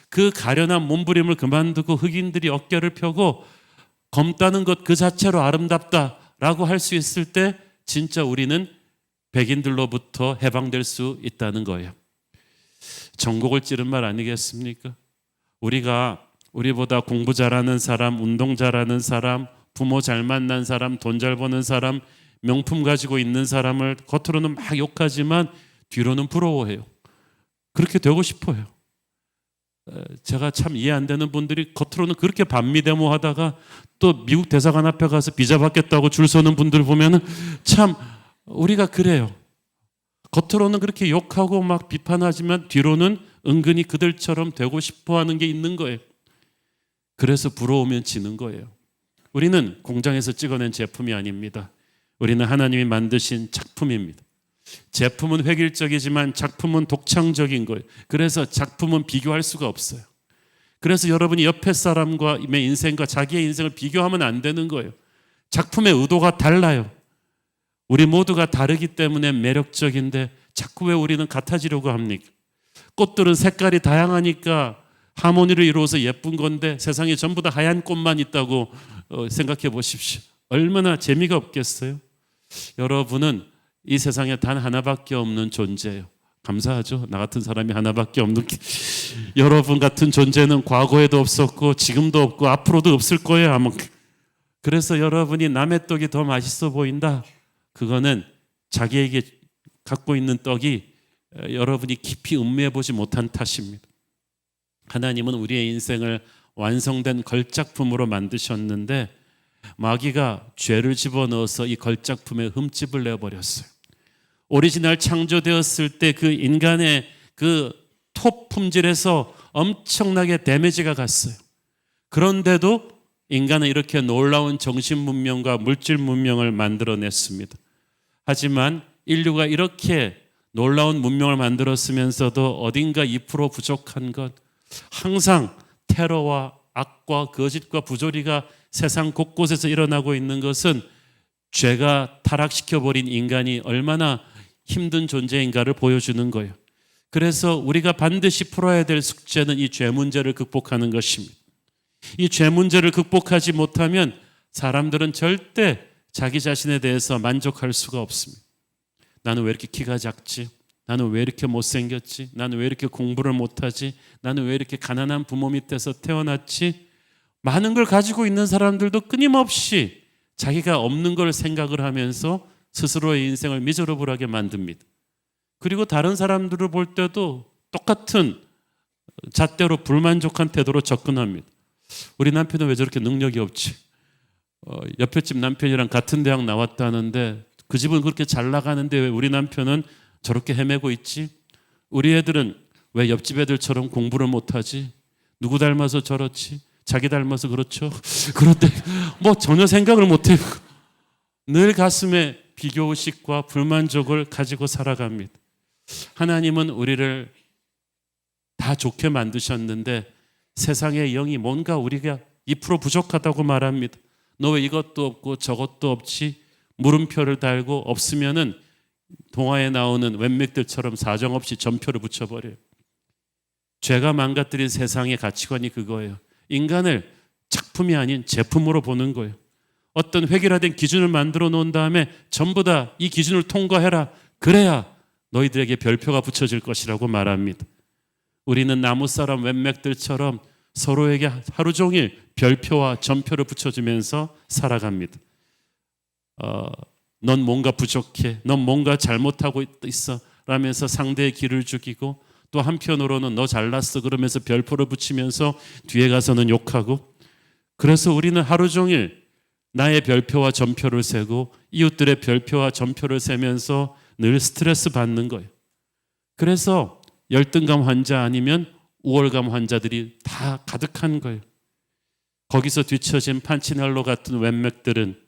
그 가련한 몸부림을 그만두고 흑인들이 어깨를 펴고 검다는 것 그 자체로 아름답다라고 할 수 있을 때 진짜 우리는 백인들로부터 해방될 수 있다는 거예요. 전곡을 찌른 말 아니겠습니까? 우리보다 공부 잘하는 사람, 운동 잘하는 사람, 부모 잘 만난 사람, 돈 잘 버는 사람, 명품 가지고 있는 사람을 겉으로는 막 욕하지만 뒤로는 부러워해요. 그렇게 되고 싶어요. 제가 참 이해 안 되는 분들이 겉으로는 그렇게 반미 데모하다가 또 미국 대사관 앞에 가서 비자 받겠다고 줄 서는 분들 보면은 참 우리가 그래요. 겉으로는 그렇게 욕하고 막 비판하지만 뒤로는 은근히 그들처럼 되고 싶어하는 게 있는 거예요. 그래서 부러우면 지는 거예요. 우리는 공장에서 찍어낸 제품이 아닙니다. 우리는 하나님이 만드신 작품입니다. 제품은 획일적이지만 작품은 독창적인 거예요. 그래서 작품은 비교할 수가 없어요. 그래서 여러분이 옆에 사람과의 인생과 자기의 인생을 비교하면 안 되는 거예요. 작품의 의도가 달라요. 우리 모두가 다르기 때문에 매력적인데 자꾸 왜 우리는 같아지려고 합니까? 꽃들은 색깔이 다양하니까 하모니를 이루어서 예쁜 건데 세상에 전부 다 하얀 꽃만 있다고 생각해 보십시오. 얼마나 재미가 없겠어요? 여러분은 이 세상에 단 하나밖에 없는 존재예요. 감사하죠? 나 같은 사람이 하나밖에 없는 여러분 같은 존재는 과거에도 없었고 지금도 없고 앞으로도 없을 거예요 아마. 그래서 여러분이 남의 떡이 더 맛있어 보인다. 그거는 자기에게 갖고 있는 떡이 여러분이 깊이 음미해 보지 못한 탓입니다. 하나님은 우리의 인생을 완성된 걸작품으로 만드셨는데 마귀가 죄를 집어넣어서 이 걸작품에 흠집을 내버렸어요. 오리지널 창조되었을 때 그 인간의 그 톱 품질에서 엄청나게 데미지가 갔어요. 그런데도 인간은 이렇게 놀라운 정신 문명과 물질 문명을 만들어냈습니다. 하지만 인류가 이렇게 놀라운 문명을 만들었으면서도 어딘가 2% 부족한 것, 항상 테러와 악과 거짓과 부조리가 세상 곳곳에서 일어나고 있는 것은 죄가 타락시켜버린 인간이 얼마나 힘든 존재인가를 보여주는 거예요. 그래서 우리가 반드시 풀어야 될 숙제는 이 죄 문제를 극복하는 것입니다. 이 죄 문제를 극복하지 못하면 사람들은 절대 자기 자신에 대해서 만족할 수가 없습니다. 나는 왜 이렇게 키가 작지? 나는 왜 이렇게 못생겼지? 나는 왜 이렇게 공부를 못하지? 나는 왜 이렇게 가난한 부모 밑에서 태어났지? 많은 걸 가지고 있는 사람들도 끊임없이 자기가 없는 걸 생각을 하면서 스스로의 인생을 미저러블하게 만듭니다. 그리고 다른 사람들을 볼 때도 똑같은 잣대로 불만족한 태도로 접근합니다. 우리 남편은 왜 저렇게 능력이 없지? 옆에 집 남편이랑 같은 대학 나왔다는데 그 집은 그렇게 잘 나가는데 왜 우리 남편은 저렇게 헤매고 있지? 우리 애들은 왜 옆집 애들처럼 공부를 못하지? 누구 닮아서 저렇지? 자기 닮아서 그렇죠? 그런데 뭐 전혀 생각을 못해요. 늘 가슴에 비교의식과 불만족을 가지고 살아갑니다. 하나님은 우리를 다 좋게 만드셨는데 세상의 영이 뭔가 우리가 2% 부족하다고 말합니다. 너 왜 이것도 없고 저것도 없지? 물음표를 달고 없으면은 동화에 나오는 웬맥들처럼 사정없이 점표를 붙여버려요. 죄가 망가뜨린 세상의 가치관이 그거예요. 인간을 작품이 아닌 제품으로 보는 거예요. 어떤 획일화된 기준을 만들어 놓은 다음에 전부 다 이 기준을 통과해라. 그래야 너희들에게 별표가 붙여질 것이라고 말합니다. 우리는 나무 사람 웬맥들처럼 서로에게 하루 종일 별표와 점표를 붙여주면서 살아갑니다. 넌 뭔가 부족해, 넌 뭔가 잘못하고 있어 라면서 상대의 기를 죽이고, 또 한편으로는 너 잘났어 그러면서 별표를 붙이면서 뒤에 가서는 욕하고, 그래서 우리는 하루 종일 나의 별표와 점표를 세고 이웃들의 별표와 점표를 세면서 늘 스트레스 받는 거예요. 그래서 열등감 환자 아니면 우월감 환자들이 다 가득한 거예요. 거기서 뒤처진 판치넬로 같은 웬맥들은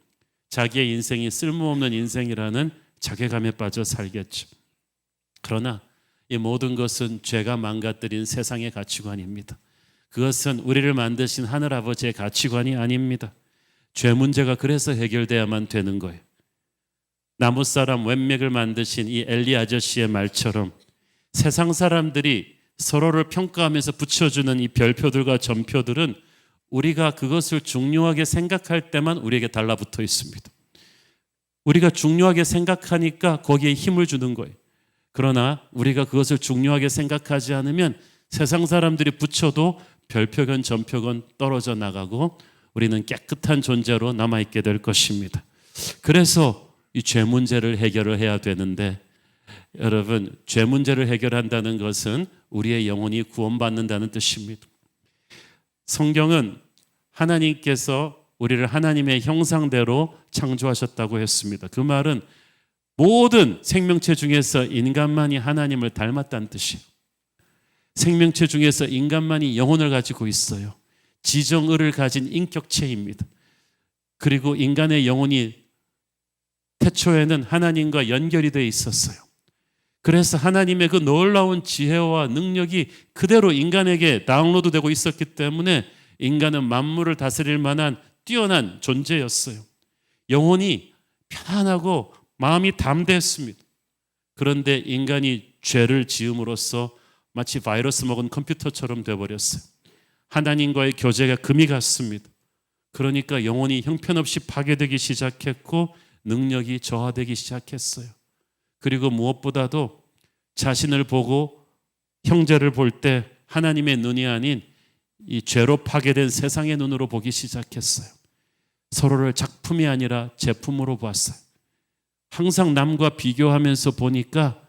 자기의 인생이 쓸모없는 인생이라는 자괴감에 빠져 살겠죠. 그러나 이 모든 것은 죄가 망가뜨린 세상의 가치관입니다. 그것은 우리를 만드신 하늘아버지의 가치관이 아닙니다. 죄 문제가 그래서 해결돼야만 되는 거예요. 나무 사람 웬맥을 만드신 이 엘리 아저씨의 말처럼 세상 사람들이 서로를 평가하면서 붙여주는 이 별표들과 점표들은 우리가 그것을 중요하게 생각할 때만 우리에게 달라붙어 있습니다. 우리가 중요하게 생각하니까 거기에 힘을 주는 거예요. 그러나 우리가 그것을 중요하게 생각하지 않으면 세상 사람들이 붙여도 별표건 점표건 떨어져 나가고 우리는 깨끗한 존재로 남아있게 될 것입니다. 그래서 이 죄 문제를 해결을 해야 되는데, 여러분, 죄 문제를 해결한다는 것은 우리의 영혼이 구원받는다는 뜻입니다. 성경은 하나님께서 우리를 하나님의 형상대로 창조하셨다고 했습니다. 그 말은 모든 생명체 중에서 인간만이 하나님을 닮았다는 뜻이에요. 생명체 중에서 인간만이 영혼을 가지고 있어요. 지정의를 가진 인격체입니다. 그리고 인간의 영혼이 태초에는 하나님과 연결이 되어 있었어요. 그래서 하나님의 그 놀라운 지혜와 능력이 그대로 인간에게 다운로드되고 있었기 때문에 인간은 만물을 다스릴 만한 뛰어난 존재였어요. 영혼이 편안하고 마음이 담대했습니다. 그런데 인간이 죄를 지음으로써 마치 바이러스 먹은 컴퓨터처럼 되어버렸어요. 하나님과의 교제가 금이 갔습니다. 그러니까 영혼이 형편없이 파괴되기 시작했고 능력이 저하되기 시작했어요. 그리고 무엇보다도 자신을 보고 형제를 볼 때 하나님의 눈이 아닌 이 죄로 파괴된 세상의 눈으로 보기 시작했어요. 서로를 작품이 아니라 제품으로 봤어요. 항상 남과 비교하면서 보니까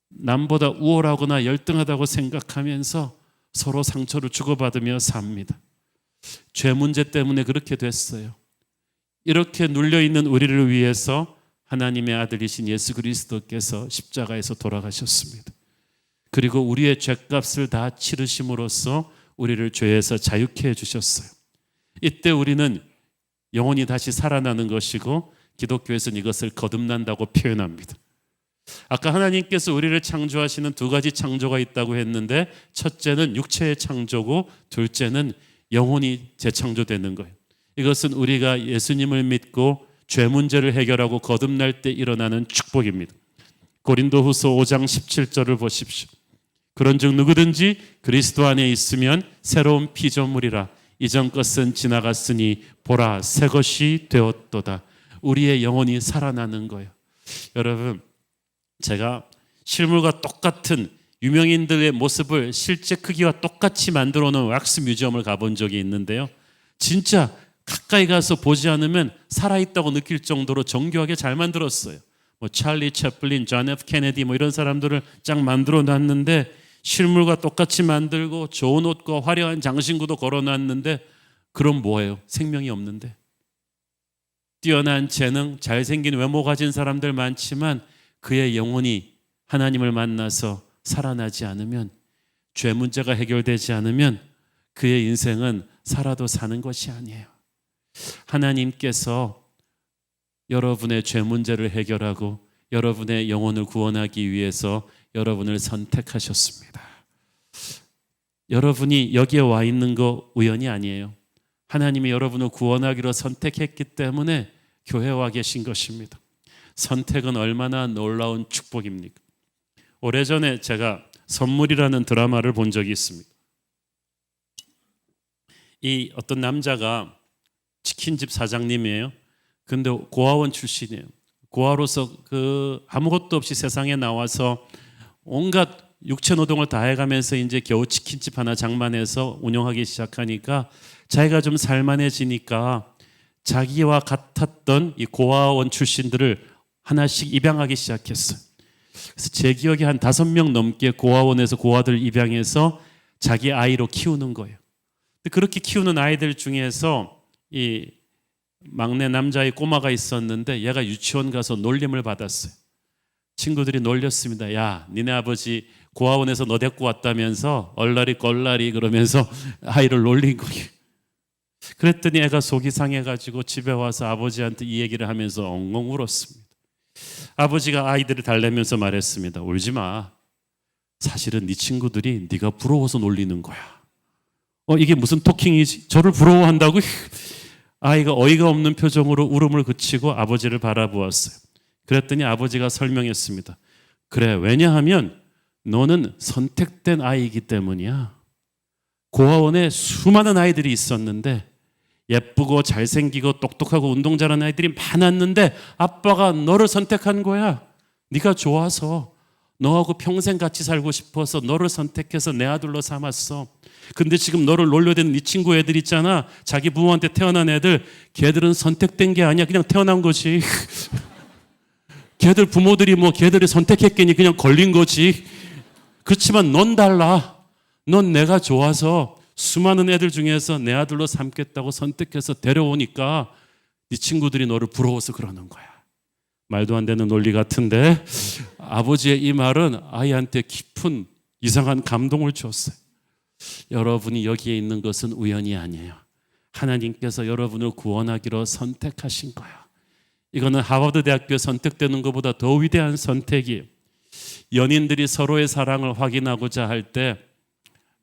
남보다 우월하거나 열등하다고 생각하면서 서로 상처를 주고받으며 삽니다. 죄 문제 때문에 그렇게 됐어요. 이렇게 눌려있는 우리를 위해서 하나님의 아들이신 예수 그리스도께서 십자가에서 돌아가셨습니다. 그리고 우리의 죄값을 다 치르심으로써 우리를 죄에서 자유케 해주셨어요. 이때 우리는 영혼이 다시 살아나는 것이고 기독교에서는 이것을 거듭난다고 표현합니다. 아까 하나님께서 우리를 창조하시는 두 가지 창조가 있다고 했는데, 첫째는 육체의 창조고 둘째는 영혼이 재창조되는 거예요. 이것은 우리가 예수님을 믿고 죄 문제를 해결하고 거듭날 때 일어나는 축복입니다. 고린도후서 5장 17절을 보십시오. 그런즉 누구든지 그리스도 안에 있으면 새로운 피조물이라, 이전 것은 지나갔으니 보라 새 것이 되었도다. 우리의 영혼이 살아나는 거예요. 여러분, 제가 실물과 똑같은 유명인들의 모습을 실제 크기와 똑같이 만들어 놓은 왁스 뮤지엄을 가본 적이 있는데요, 진짜 가까이 가서 보지 않으면 살아있다고 느낄 정도로 정교하게 잘 만들었어요. 뭐 찰리 채플린, 존 F 케네디 뭐 이런 사람들을 쫙 만들어 놨는데, 실물과 똑같이 만들고 좋은 옷과 화려한 장신구도 걸어놨는데, 그럼 뭐예요? 생명이 없는데. 뛰어난 재능, 잘생긴 외모 가진 사람들 많지만 그의 영혼이 하나님을 만나서 살아나지 않으면, 죄 문제가 해결되지 않으면 그의 인생은 살아도 사는 것이 아니에요. 하나님께서 여러분의 죄 문제를 해결하고 여러분의 영혼을 구원하기 위해서 여러분을 선택하셨습니다. 여러분이 여기에 와 있는 거 우연이 아니에요. 하나님이 여러분을 구원하기로 선택했기 때문에 교회에 와 계신 것입니다. 선택은 얼마나 놀라운 축복입니까? 오래전에 제가 선물이라는 드라마를 본 적이 있습니다. 이 어떤 남자가 치킨집 사장님이에요. 근데 고아원 출신이에요. 고아로서 아무것도 없이 세상에 나와서 온갖 육체노동을 다 해가면서 이제 겨우 치킨집 하나 장만해서 운영하기 시작하니까 자기가 좀 살만해지니까 자기와 같았던 이 고아원 출신들을 하나씩 입양하기 시작했어요. 그래서 제 기억에 한 5명 넘게 고아원에서 고아들 입양해서 자기 아이로 키우는 거예요. 그렇게 키우는 아이들 중에서 이 막내 남자의 꼬마가 있었는데 얘가 유치원 가서 놀림을 받았어요. 친구들이 놀렸습니다. 야, 니네 아버지 고아원에서 너 데리고 왔다면서 얼라리 껄라리 그러면서 아이를 놀린 거예요. 그랬더니 애가 속이 상해가지고 집에 와서 아버지한테 이 얘기를 하면서 엉엉 울었습니다. 아버지가 아이들을 달래면서 말했습니다. 울지 마. 사실은 네 친구들이 네가 부러워서 놀리는 거야. 이게 무슨 토킹이지? 저를 부러워한다고? 아이가 어이가 없는 표정으로 울음을 그치고 아버지를 바라보았어요. 그랬더니 아버지가 설명했습니다. 그래, 왜냐하면 너는 선택된 아이이기 때문이야. 고아원에 수많은 아이들이 있었는데 예쁘고 잘생기고 똑똑하고 운동 잘하는 아이들이 많았는데 아빠가 너를 선택한 거야. 네가 좋아서, 너하고 평생 같이 살고 싶어서 너를 선택해서 내 아들로 삼았어. 근데 지금 너를 놀려대는 네 친구 애들 있잖아. 자기 부모한테 태어난 애들, 걔들은 선택된 게 아니야. 그냥 태어난 거지. 걔들 부모들이 걔들이 선택했겠니? 그냥 걸린 거지. 그렇지만 넌 달라. 넌 내가 좋아서 수많은 애들 중에서 내 아들로 삼겠다고 선택해서 데려오니까 네 친구들이 너를 부러워서 그러는 거야. 말도 안 되는 논리 같은데 아버지의 이 말은 아이한테 깊은 이상한 감동을 줬어요. 여러분이 여기에 있는 것은 우연이 아니에요. 하나님께서 여러분을 구원하기로 선택하신 거예요. 이거는 하버드 대학교에 선택되는 것보다 더 위대한 선택이에요. 연인들이 서로의 사랑을 확인하고자 할 때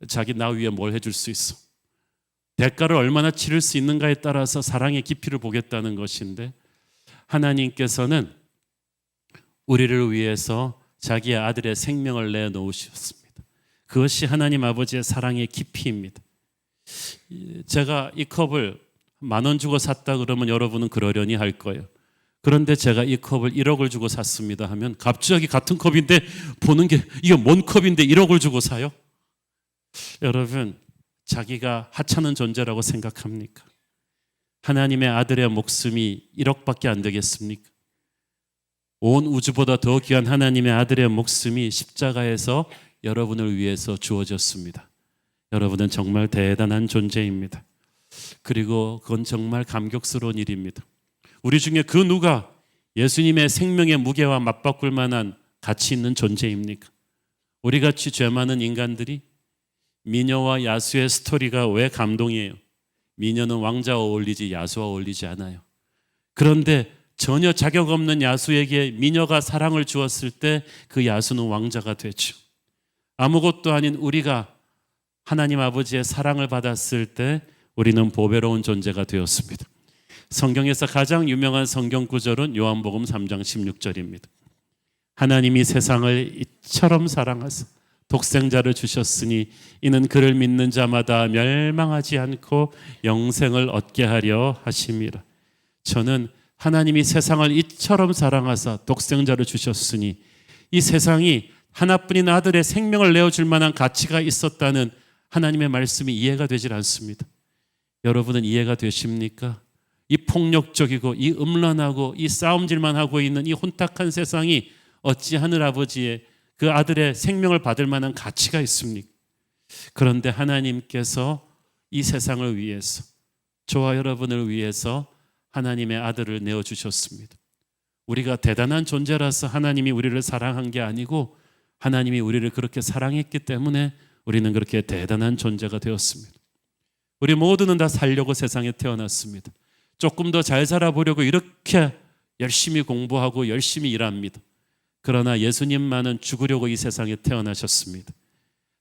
자기 나 위해 뭘 해줄 수 있어? 대가를 얼마나 치를 수 있는가에 따라서 사랑의 깊이를 보겠다는 것인데 하나님께서는 우리를 위해서 자기의 아들의 생명을 내놓으셨습니다. 그것이 하나님 아버지의 사랑의 깊이입니다. 제가 이 컵을 10,000원 주고 샀다 그러면 여러분은 그러려니 할 거예요. 그런데 제가 이 컵을 1억을 주고 샀습니다 하면 갑자기 같은 컵인데 보는 게 이게 뭔 컵인데 1억을 주고 사요? 여러분, 자기가 하찮은 존재라고 생각합니까? 하나님의 아들의 목숨이 1억밖에 안 되겠습니까? 온 우주보다 더 귀한 하나님의 아들의 목숨이 십자가에서 여러분을 위해서 주어졌습니다. 여러분은 정말 대단한 존재입니다. 그리고 그건 정말 감격스러운 일입니다. 우리 중에 그 누가 예수님의 생명의 무게와 맞바꿀 만한 가치 있는 존재입니까? 우리같이 죄 많은 인간들이 미녀와 야수의 스토리가 왜 감동이에요? 미녀는 왕자와 어울리지 야수와 어울리지 않아요. 그런데 전혀 자격 없는 야수에게 미녀가 사랑을 주었을 때 그 야수는 왕자가 되죠. 아무것도 아닌 우리가 하나님 아버지의 사랑을 받았을 때 우리는 보배로운 존재가 되었습니다. 성경에서 가장 유명한 성경 구절은 요한복음 3장 16절입니다. 하나님이 세상을 이처럼 사랑하사 독생자를 주셨으니 이는 그를 믿는 자마다 멸망하지 않고 영생을 얻게 하려 하심이라. 저는 하나님이 세상을 이처럼 사랑하사 독생자를 주셨으니 이 세상이 하나뿐인 아들의 생명을 내어줄 만한 가치가 있었다는 하나님의 말씀이 이해가 되질 않습니다. 여러분은 이해가 되십니까? 이 폭력적이고 이 음란하고 이 싸움질만 하고 있는 이 혼탁한 세상이 어찌 하늘아버지의 그 아들의 생명을 받을 만한 가치가 있습니까? 그런데 하나님께서 이 세상을 위해서, 저와 여러분을 위해서 하나님의 아들을 내어주셨습니다. 우리가 대단한 존재라서 하나님이 우리를 사랑한 게 아니고 하나님이 우리를 그렇게 사랑했기 때문에 우리는 그렇게 대단한 존재가 되었습니다. 우리 모두는 다 살려고 세상에 태어났습니다. 조금 더 잘 살아보려고 이렇게 열심히 공부하고 열심히 일합니다. 그러나 예수님만은 죽으려고 이 세상에 태어나셨습니다.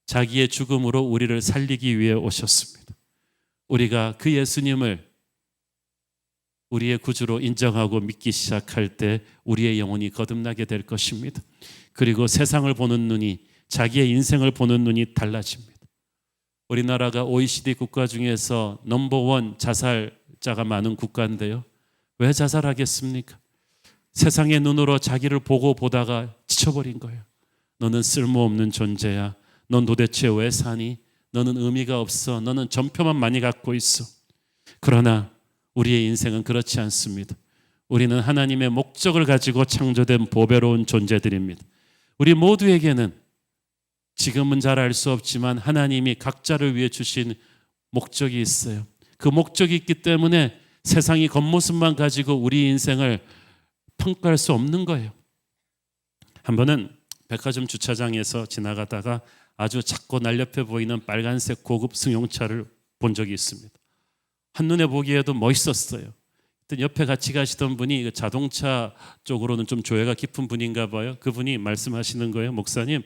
자기의 죽음으로 우리를 살리기 위해 오셨습니다. 우리가 그 예수님을 우리의 구주로 인정하고 믿기 시작할 때 우리의 영혼이 거듭나게 될 것입니다. 그리고 세상을 보는 눈이, 자기의 인생을 보는 눈이 달라집니다. 우리나라가 OECD 국가 중에서 넘버원 자살자가 많은 국가인데요. 왜 자살하겠습니까? 세상의 눈으로 자기를 보고 보다가 지쳐버린 거예요. 너는 쓸모없는 존재야. 넌 도대체 왜 사니? 너는 의미가 없어. 너는 전표만 많이 갖고 있어. 그러나 우리의 인생은 그렇지 않습니다. 우리는 하나님의 목적을 가지고 창조된 보배로운 존재들입니다. 우리 모두에게는 지금은 잘 알 수 없지만 하나님이 각자를 위해 주신 목적이 있어요. 그 목적이 있기 때문에 세상이 겉모습만 가지고 우리 인생을 평가할 수 없는 거예요. 한 번은 백화점 주차장에서 지나가다가 아주 작고 날렵해 보이는 빨간색 고급 승용차를 본 적이 있습니다. 한눈에 보기에도 멋있었어요. 옆에 같이 가시던 분이 자동차 쪽으로는 좀 조예가 깊은 분인가 봐요. 그분이 말씀하시는 거예요. 목사님,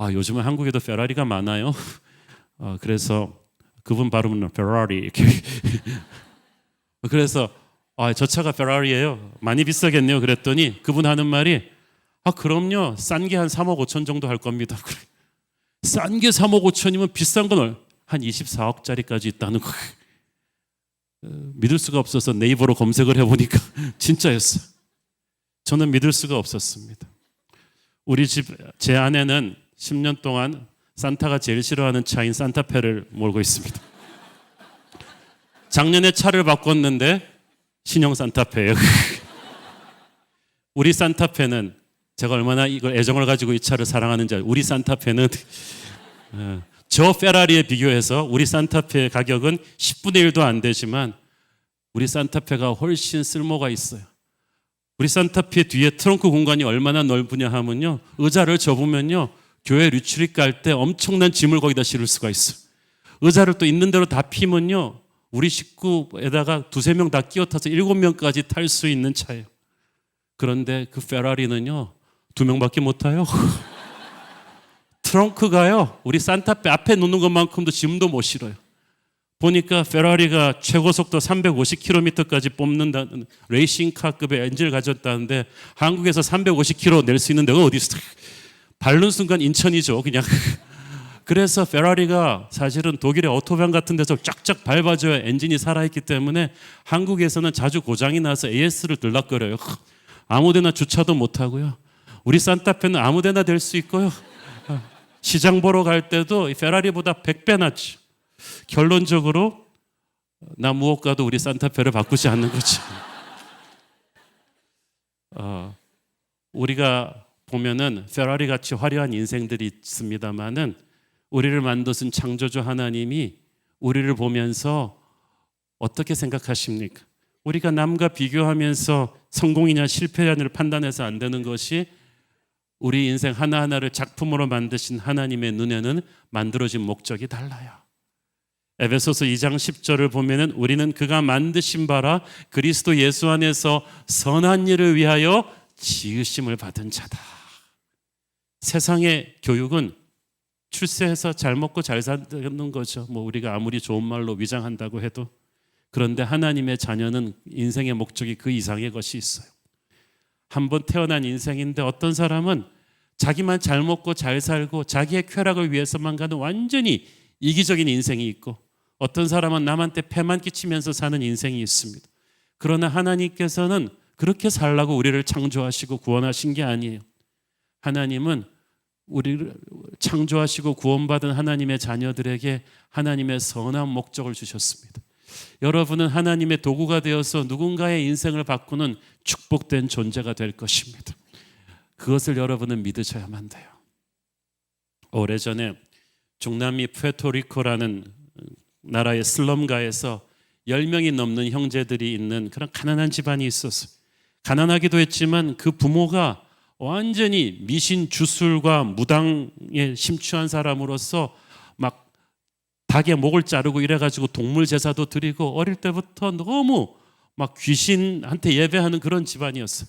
요즘은 한국에도 페라리가 많아요. 그래서 그분 발음은 페라리 이렇게. 그래서 저 차가 페라리예요. 많이 비싸겠네요. 그랬더니 그분 하는 말이 그럼요. 싼 게 한 3억 5천 정도 할 겁니다. 싼 게 3억 5천이면 비싼 건 한 24억짜리까지 있다는 거예요. 믿을 수가 없어서 네이버로 검색을 해보니까 진짜였어요. 저는 믿을 수가 없었습니다. 우리 집 제 아내는 10년 동안 산타가 제일 싫어하는 차인 산타페를 몰고 있습니다. 작년에 차를 바꿨는데 신형 산타페예요. 우리 산타페는 제가 얼마나 이걸 애정을 가지고 이 차를 사랑하는지 알아요. 우리 산타페는 저 페라리에 비교해서 우리 산타페의 가격은 10분의 1도 안 되지만 우리 산타페가 훨씬 쓸모가 있어요. 우리 산타페 뒤에 트렁크 공간이 얼마나 넓으냐 하면요, 의자를 접으면요 교회 리트릿 갈 때 엄청난 짐을 거기다 실을 수가 있어요. 의자를 또 있는 대로 다 피면요 우리 식구에다가 2-3명 다 끼워 타서 7명까지 탈 수 있는 차예요. 그런데 그 페라리는요 2명밖에 못 타요. 트렁크가요 우리 산타페 앞에 놓는 것만큼도 짐도 못 실어요. 보니까 페라리가 최고 속도 350km까지 뽑는다는 레이싱카급의 엔진을 가졌다는데 한국에서 350km 낼 수 있는 데가 어디 있어요? 밟는 순간 인천이죠 그냥. 그래서 페라리가 사실은 독일의 오토반 같은 데서 쫙쫙 밟아줘야 엔진이 살아있기 때문에 한국에서는 자주 고장이 나서 AS를 들락거려요. 아무데나 주차도 못하고요. 우리 산타페는 아무데나 될 수 있고요. 시장 보러 갈 때도 페라리보다 100배 낫죠. 결론적으로 나 무엇 가도 우리 산타페를 바꾸지 않는 거죠. 우리가 보면은 페라리 같이 화려한 인생들이 있습니다만은 우리를 만드신 창조주 하나님이 우리를 보면서 어떻게 생각하십니까? 우리가 남과 비교하면서 성공이냐 실패냐를 판단해서 안 되는 것이 우리 인생 하나하나를 작품으로 만드신 하나님의 눈에는 만들어진 목적이 달라요. 에베소서 2장 10절을 보면은 우리는 그가 만드신 바라 그리스도 예수 안에서 선한 일을 위하여 지으심을 받은 자다. 세상의 교육은 출세해서 잘 먹고 잘 사는 거죠. 우리가 아무리 좋은 말로 위장한다고 해도. 그런데 하나님의 자녀는 인생의 목적이 그 이상의 것이 있어요. 한번 태어난 인생인데 어떤 사람은 자기만 잘 먹고 잘 살고 자기의 쾌락을 위해서만 가는 완전히 이기적인 인생이 있고 어떤 사람은 남한테 폐만 끼치면서 사는 인생이 있습니다. 그러나 하나님께서는 그렇게 살라고 우리를 창조하시고 구원하신 게 아니에요. 하나님은 우리를 창조하시고 구원받은 하나님의 자녀들에게 하나님의 선한 목적을 주셨습니다. 여러분은 하나님의 도구가 되어서 누군가의 인생을 바꾸는 축복된 존재가 될 것입니다. 그것을 여러분은 믿으셔야만 돼요. 오래전에 중남미 푸에르토리코라는 나라의 슬럼가에서 10명이 넘는 형제들이 있는 그런 가난한 집안이 있었어요. 가난하기도 했지만 그 부모가 완전히 미신 주술과 무당에 심취한 사람으로서 막 닭의 목을 자르고 이래가지고 동물 제사도 드리고 어릴 때부터 너무 막 귀신한테 예배하는 그런 집안이었어요.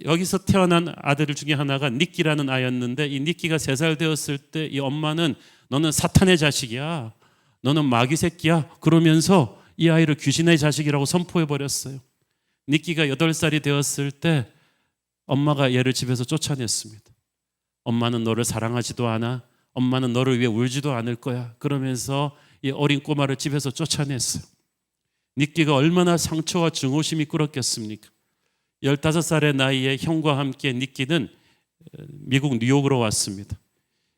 여기서 태어난 아들 중에 하나가 니끼라는 아이였는데 이 니끼가 3살 되었을 때 이 엄마는 너는 사탄의 자식이야, 너는 마귀 새끼야 그러면서 이 아이를 귀신의 자식이라고 선포해 버렸어요. 니끼가 8살이 되었을 때 엄마가 얘를 집에서 쫓아냈습니다. 엄마는 너를 사랑하지도 않아. 엄마는 너를 위해 울지도 않을 거야. 그러면서 이 어린 꼬마를 집에서 쫓아냈어요. 니끼가 얼마나 상처와 증오심이 끓었겠습니까? 15살의 나이에 형과 함께 니끼는 미국 뉴욕으로 왔습니다.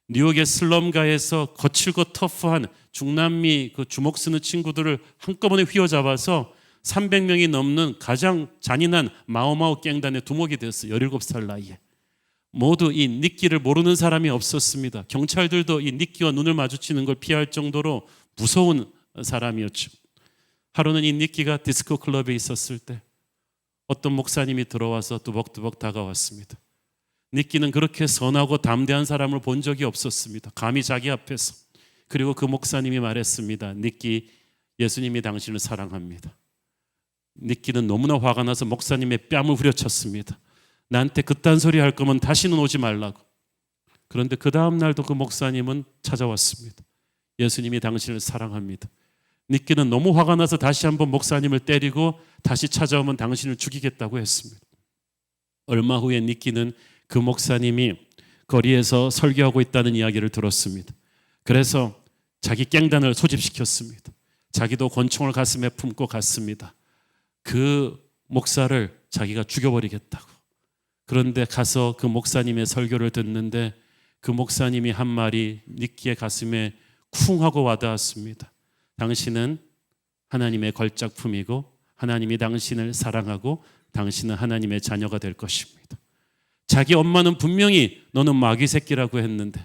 뉴욕의 슬럼가에서 거칠고 터프한 중남미 그 주먹 쓰는 친구들을 한꺼번에 휘어잡아서 300명이 넘는 가장 잔인한 마오마오 갱단의 두목이 됐어요. 17살 나이에. 모두 이 니끼를 모르는 사람이 없었습니다. 경찰들도 이 니끼와 눈을 마주치는 걸 피할 정도로 무서운 사람이었죠. 하루는 이 니끼가 디스코 클럽에 있었을 때 어떤 목사님이 들어와서 뚜벅뚜벅 다가왔습니다. 니끼는 그렇게 선하고 담대한 사람을 본 적이 없었습니다. 감히 자기 앞에서. 그리고 그 목사님이 말했습니다. 니끼, 예수님이 당신을 사랑합니다. 니끼는 너무나 화가 나서 목사님의 뺨을 후려쳤습니다. 나한테 그딴 소리 할 거면 다시는 오지 말라고. 그런데 그 다음 날도 그 목사님은 찾아왔습니다. 예수님이 당신을 사랑합니다. 니끼는 너무 화가 나서 다시 한번 목사님을 때리고 다시 찾아오면 당신을 죽이겠다고 했습니다. 얼마 후에 니끼는 그 목사님이 거리에서 설교하고 있다는 이야기를 들었습니다. 그래서 자기 갱단을 소집시켰습니다. 자기도 권총을 가슴에 품고 갔습니다. 그 목사를 자기가 죽여버리겠다고. 그런데 가서 그 목사님의 설교를 듣는데 그 목사님이 한 말이 니끼의 가슴에 쿵 하고 와닿았습니다. 당신은 하나님의 걸작품이고 하나님이 당신을 사랑하고 당신은 하나님의 자녀가 될 것입니다. 자기 엄마는 분명히 너는 마귀 새끼라고 했는데,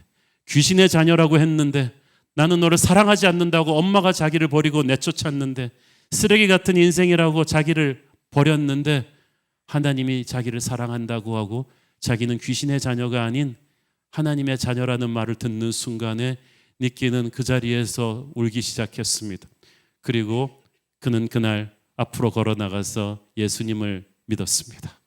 귀신의 자녀라고 했는데, 나는 너를 사랑하지 않는다고 엄마가 자기를 버리고 내쫓았는데, 쓰레기 같은 인생이라고 자기를 버렸는데 하나님이 자기를 사랑한다고 하고 자기는 귀신의 자녀가 아닌 하나님의 자녀라는 말을 듣는 순간에 니끼는 그 자리에서 울기 시작했습니다. 그리고 그는 그날 앞으로 걸어 나가서 예수님을 믿었습니다.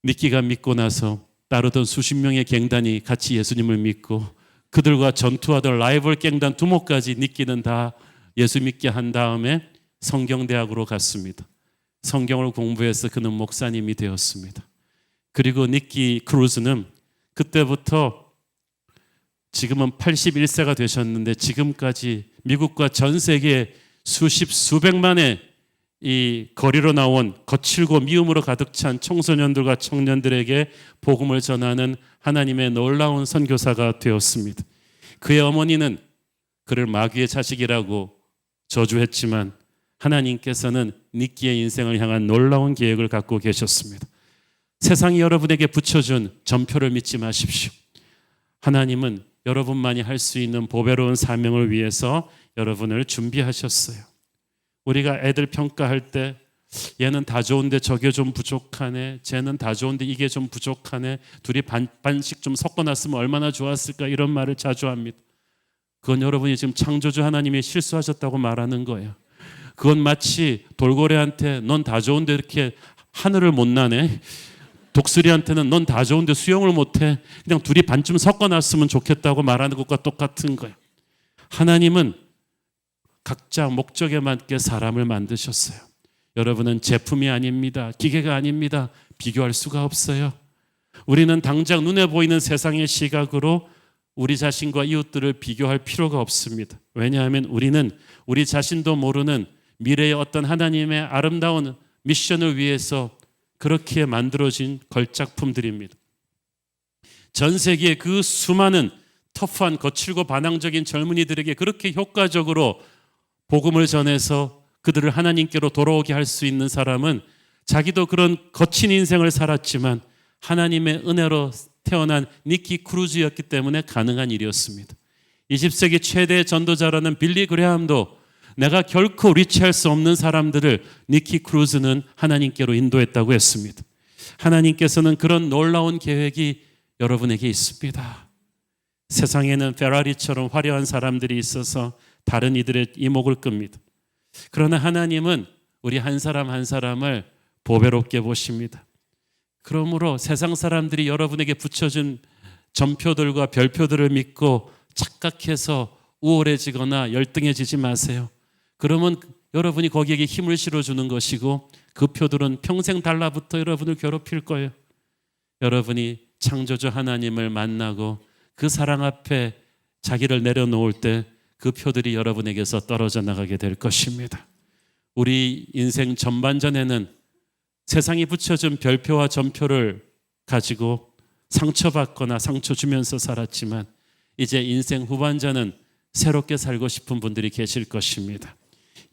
니끼가 믿고 나서 따르던 수십 명의 갱단이 같이 예수님을 믿고 그들과 전투하던 라이벌 갱단 두목까지 니끼는 다 예수 믿게 한 다음에 성경대학으로 갔습니다. 성경을 공부해서 그는 목사님이 되었습니다. 그리고 니끼 크루즈는 그때부터 지금은 81세가 되셨는데 지금까지 미국과 전 세계 수백만의 이 거리로 나온 거칠고 미움으로 가득 찬 청소년들과 청년들에게 복음을 전하는 하나님의 놀라운 선교사가 되었습니다. 그의 어머니는 그를 마귀의 자식이라고 저주했지만 하나님께서는 니끼의 인생을 향한 놀라운 계획을 갖고 계셨습니다. 세상이 여러분에게 붙여준 전표를 믿지 마십시오. 하나님은 여러분만이 할 수 있는 보배로운 사명을 위해서 여러분을 준비하셨어요. 우리가 애들 평가할 때 얘는 다 좋은데 저게 좀 부족하네, 쟤는 다 좋은데 이게 좀 부족하네, 둘이 반씩 좀 섞어놨으면 얼마나 좋았을까, 이런 말을 자주 합니다. 그건 여러분이 지금 창조주 하나님이 실수하셨다고 말하는 거예요. 그건 마치 돌고래한테 넌 다 좋은데 이렇게 하늘을 못 나네, 독수리한테는 넌 다 좋은데 수영을 못해, 그냥 둘이 반쯤 섞어놨으면 좋겠다고 말하는 것과 똑같은 거예요. 하나님은 각자 목적에 맞게 사람을 만드셨어요. 여러분은 제품이 아닙니다. 기계가 아닙니다. 비교할 수가 없어요. 우리는 당장 눈에 보이는 세상의 시각으로 우리 자신과 이웃들을 비교할 필요가 없습니다. 왜냐하면 우리는 우리 자신도 모르는 미래의 어떤 하나님의 아름다운 미션을 위해서 그렇게 만들어진 걸작품들입니다. 전 세계의 그 수많은 터프한 거칠고 반항적인 젊은이들에게 그렇게 효과적으로 복음을 전해서 그들을 하나님께로 돌아오게 할 수 있는 사람은 자기도 그런 거친 인생을 살았지만 하나님의 은혜로 태어난 니끼 크루즈였기 때문에 가능한 일이었습니다. 20세기 최대의 전도자라는 빌리 그레함도 내가 결코 리치할 수 없는 사람들을 니끼 크루즈는 하나님께로 인도했다고 했습니다. 하나님께서는 그런 놀라운 계획이 여러분에게 있습니다. 세상에는 페라리처럼 화려한 사람들이 있어서 다른 이들의 이목을 끕니다. 그러나 하나님은 우리 한 사람 한 사람을 보배롭게 보십니다. 그러므로 세상 사람들이 여러분에게 붙여준 전표들과 별표들을 믿고 착각해서 우월해지거나 열등해지지 마세요. 그러면 여러분이 거기에게 힘을 실어주는 것이고 그 표들은 평생 달라붙어 여러분을 괴롭힐 거예요. 여러분이 창조주 하나님을 만나고 그 사랑 앞에 자기를 내려놓을 때 그 표들이 여러분에게서 떨어져 나가게 될 것입니다. 우리 인생 전반전에는 세상이 붙여준 별표와 점표를 가지고 상처받거나 상처 주면서 살았지만 이제 인생 후반전은 새롭게 살고 싶은 분들이 계실 것입니다.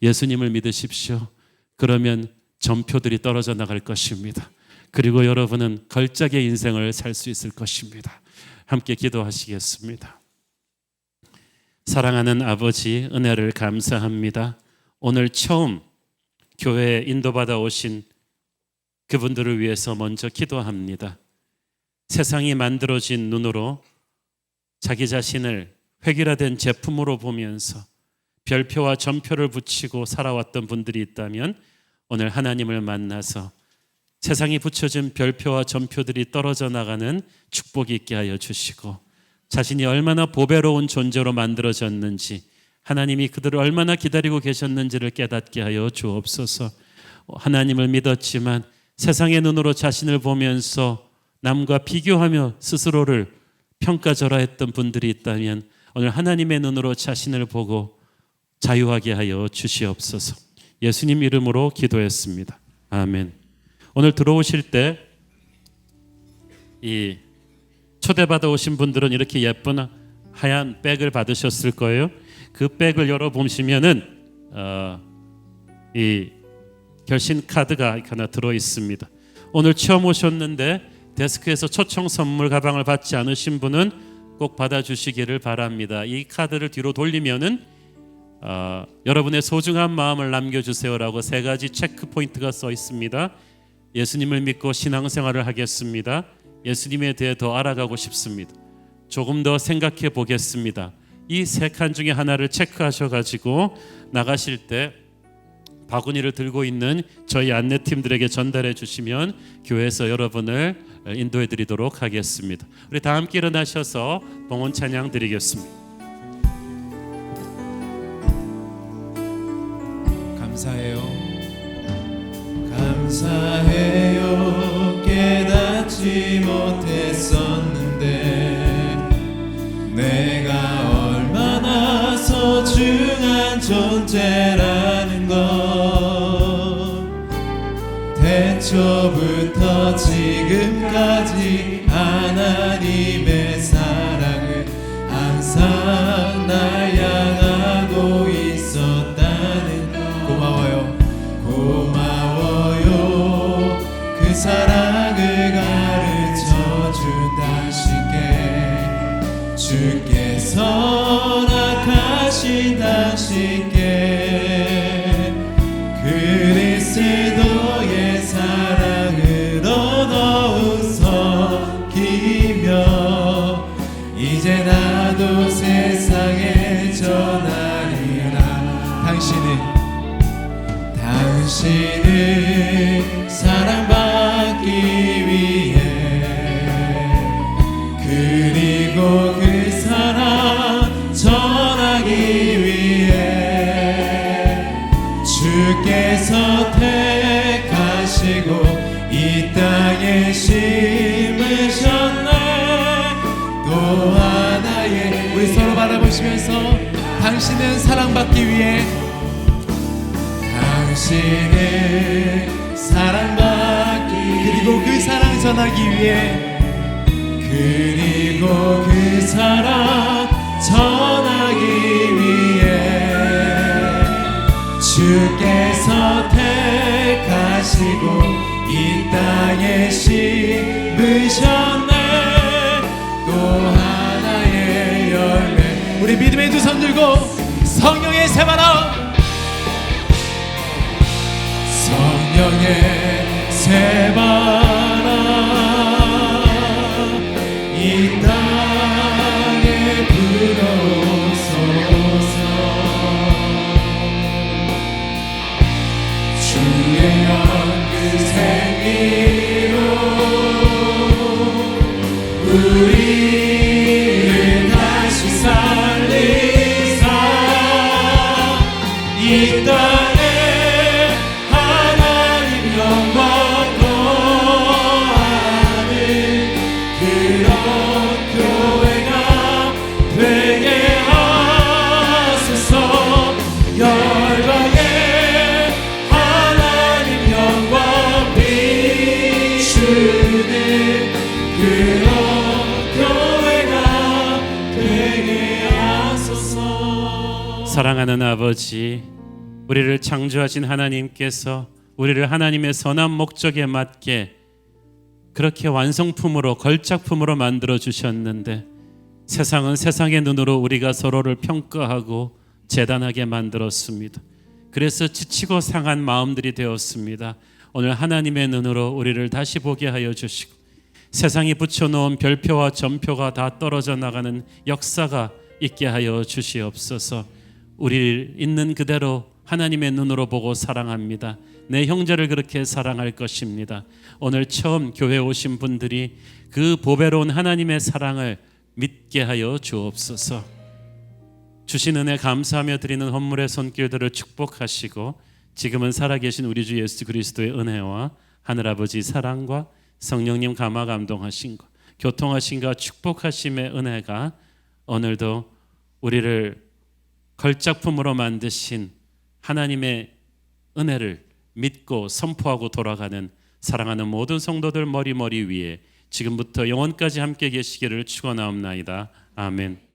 예수님을 믿으십시오. 그러면 점표들이 떨어져 나갈 것입니다. 그리고 여러분은 걸작의 인생을 살 수 있을 것입니다. 함께 기도하시겠습니다. 사랑하는 아버지, 은혜를 감사합니다. 오늘 처음 교회에 인도받아 오신 그분들을 위해서 먼저 기도합니다. 세상이 만들어진 눈으로 자기 자신을 획일화된 제품으로 보면서 별표와 점표를 붙이고 살아왔던 분들이 있다면 오늘 하나님을 만나서 세상이 붙여준 별표와 점표들이 떨어져 나가는 축복이 있게 하여 주시고 자신이 얼마나 보배로운 존재로 만들어졌는지 하나님이 그들을 얼마나 기다리고 계셨는지를 깨닫게 하여 주옵소서. 하나님을 믿었지만 세상의 눈으로 자신을 보면서 남과 비교하며 스스로를 평가절하했던 분들이 있다면 오늘 하나님의 눈으로 자신을 보고 자유하게 하여 주시옵소서. 예수님 이름으로 기도했습니다. 아멘. 오늘 들어오실 때 이 초대받아 오신 분들은 이렇게 예쁜 하얀 백을 받으셨을 거예요. 그 백을 열어보시면은 이 결신 카드가 하나 들어 있습니다. 오늘 처음 오셨는데 데스크에서 초청 선물 가방을 받지 않으신 분은 꼭 받아주시기를 바랍니다. 이 카드를 뒤로 돌리면은 여러분의 소중한 마음을 남겨주세요라고 3가지 체크 포인트가 써 있습니다. 예수님을 믿고 신앙생활을 하겠습니다. 예수님에 대해 더 알아가고 싶습니다. 조금 더 생각해 보겠습니다. 이 3칸 중에 하나를 체크하셔가지고 나가실 때 바구니를 들고 있는 저희 안내팀들에게 전달해 주시면 교회에서 여러분을 인도해 드리도록 하겠습니다. 우리 다 함께 일어나셔서 봉헌 찬양 드리겠습니다. 감사해요. 감사해요. 깨닫지 못했었는데 내가 얼마나 소중한 존재라는 걸 태초부터 지금까지 하나님의 사랑을 항상 날 향하고 있었다는 걸 고마워요. 그 사랑을 가르쳐준 당신께 주께서 낙하신 당신께 그리스도의 사랑으로 더욱 섞이며 이제 나도 세상에 전하리라. 당신을 사랑받기 위해 그리고 그 사랑 전하기 위해 주께서 택하시고 이 땅에 심으셨네. 또 하나의 우리 서로 바라보시면서 당신은 사랑받기 위해 당신을 사랑받기 그리고 그 사랑 전하기 위해 그리고 그 사랑 전하기 위해 주께서 택하시고 이 땅에 심으셨네. 또 하나의 열매 우리 믿음의 두 손 들고 성령의 새 바람 성령의 새 바람 이 땅에 불어오소서. 주의 연그 생기로 우리를 다시 살리사 이 땅에 사랑하는 아버지, 우리를 창조하신 하나님께서 우리를 하나님의 선한 목적에 맞게 그렇게 완성품으로 걸작품으로 만들어 주셨는데 세상은 세상의 눈으로 우리가 서로를 평가하고 재단하게 만들었습니다. 그래서 지치고 상한 마음들이 되었습니다. 오늘 하나님의 눈으로 우리를 다시 보게 하여 주시고 세상이 붙여놓은 별표와 점표가 다 떨어져 나가는 역사가 있게 하여 주시옵소서. 우리 있는 그대로 하나님의 눈으로 보고 사랑합니다. 내 형제를 그렇게 사랑할 것입니다. 오늘 처음 교회에 오신 분들이 그 보배로운 하나님의 사랑을 믿게 하여 주옵소서. 주신 은혜 감사하며 드리는 헌물의 손길들을 축복하시고 지금은 살아계신 우리 주 예수 그리스도의 은혜와 하늘아버지 사랑과 성령님 감화 감동하신 것, 교통하신과 축복하심의 은혜가 오늘도 우리를 걸작품으로 만드신 하나님의 은혜를 믿고 선포하고 돌아가는 사랑하는 모든 성도들 머리 위에 지금부터 영원까지 함께 계시기를 축원하옵나이다. 아멘.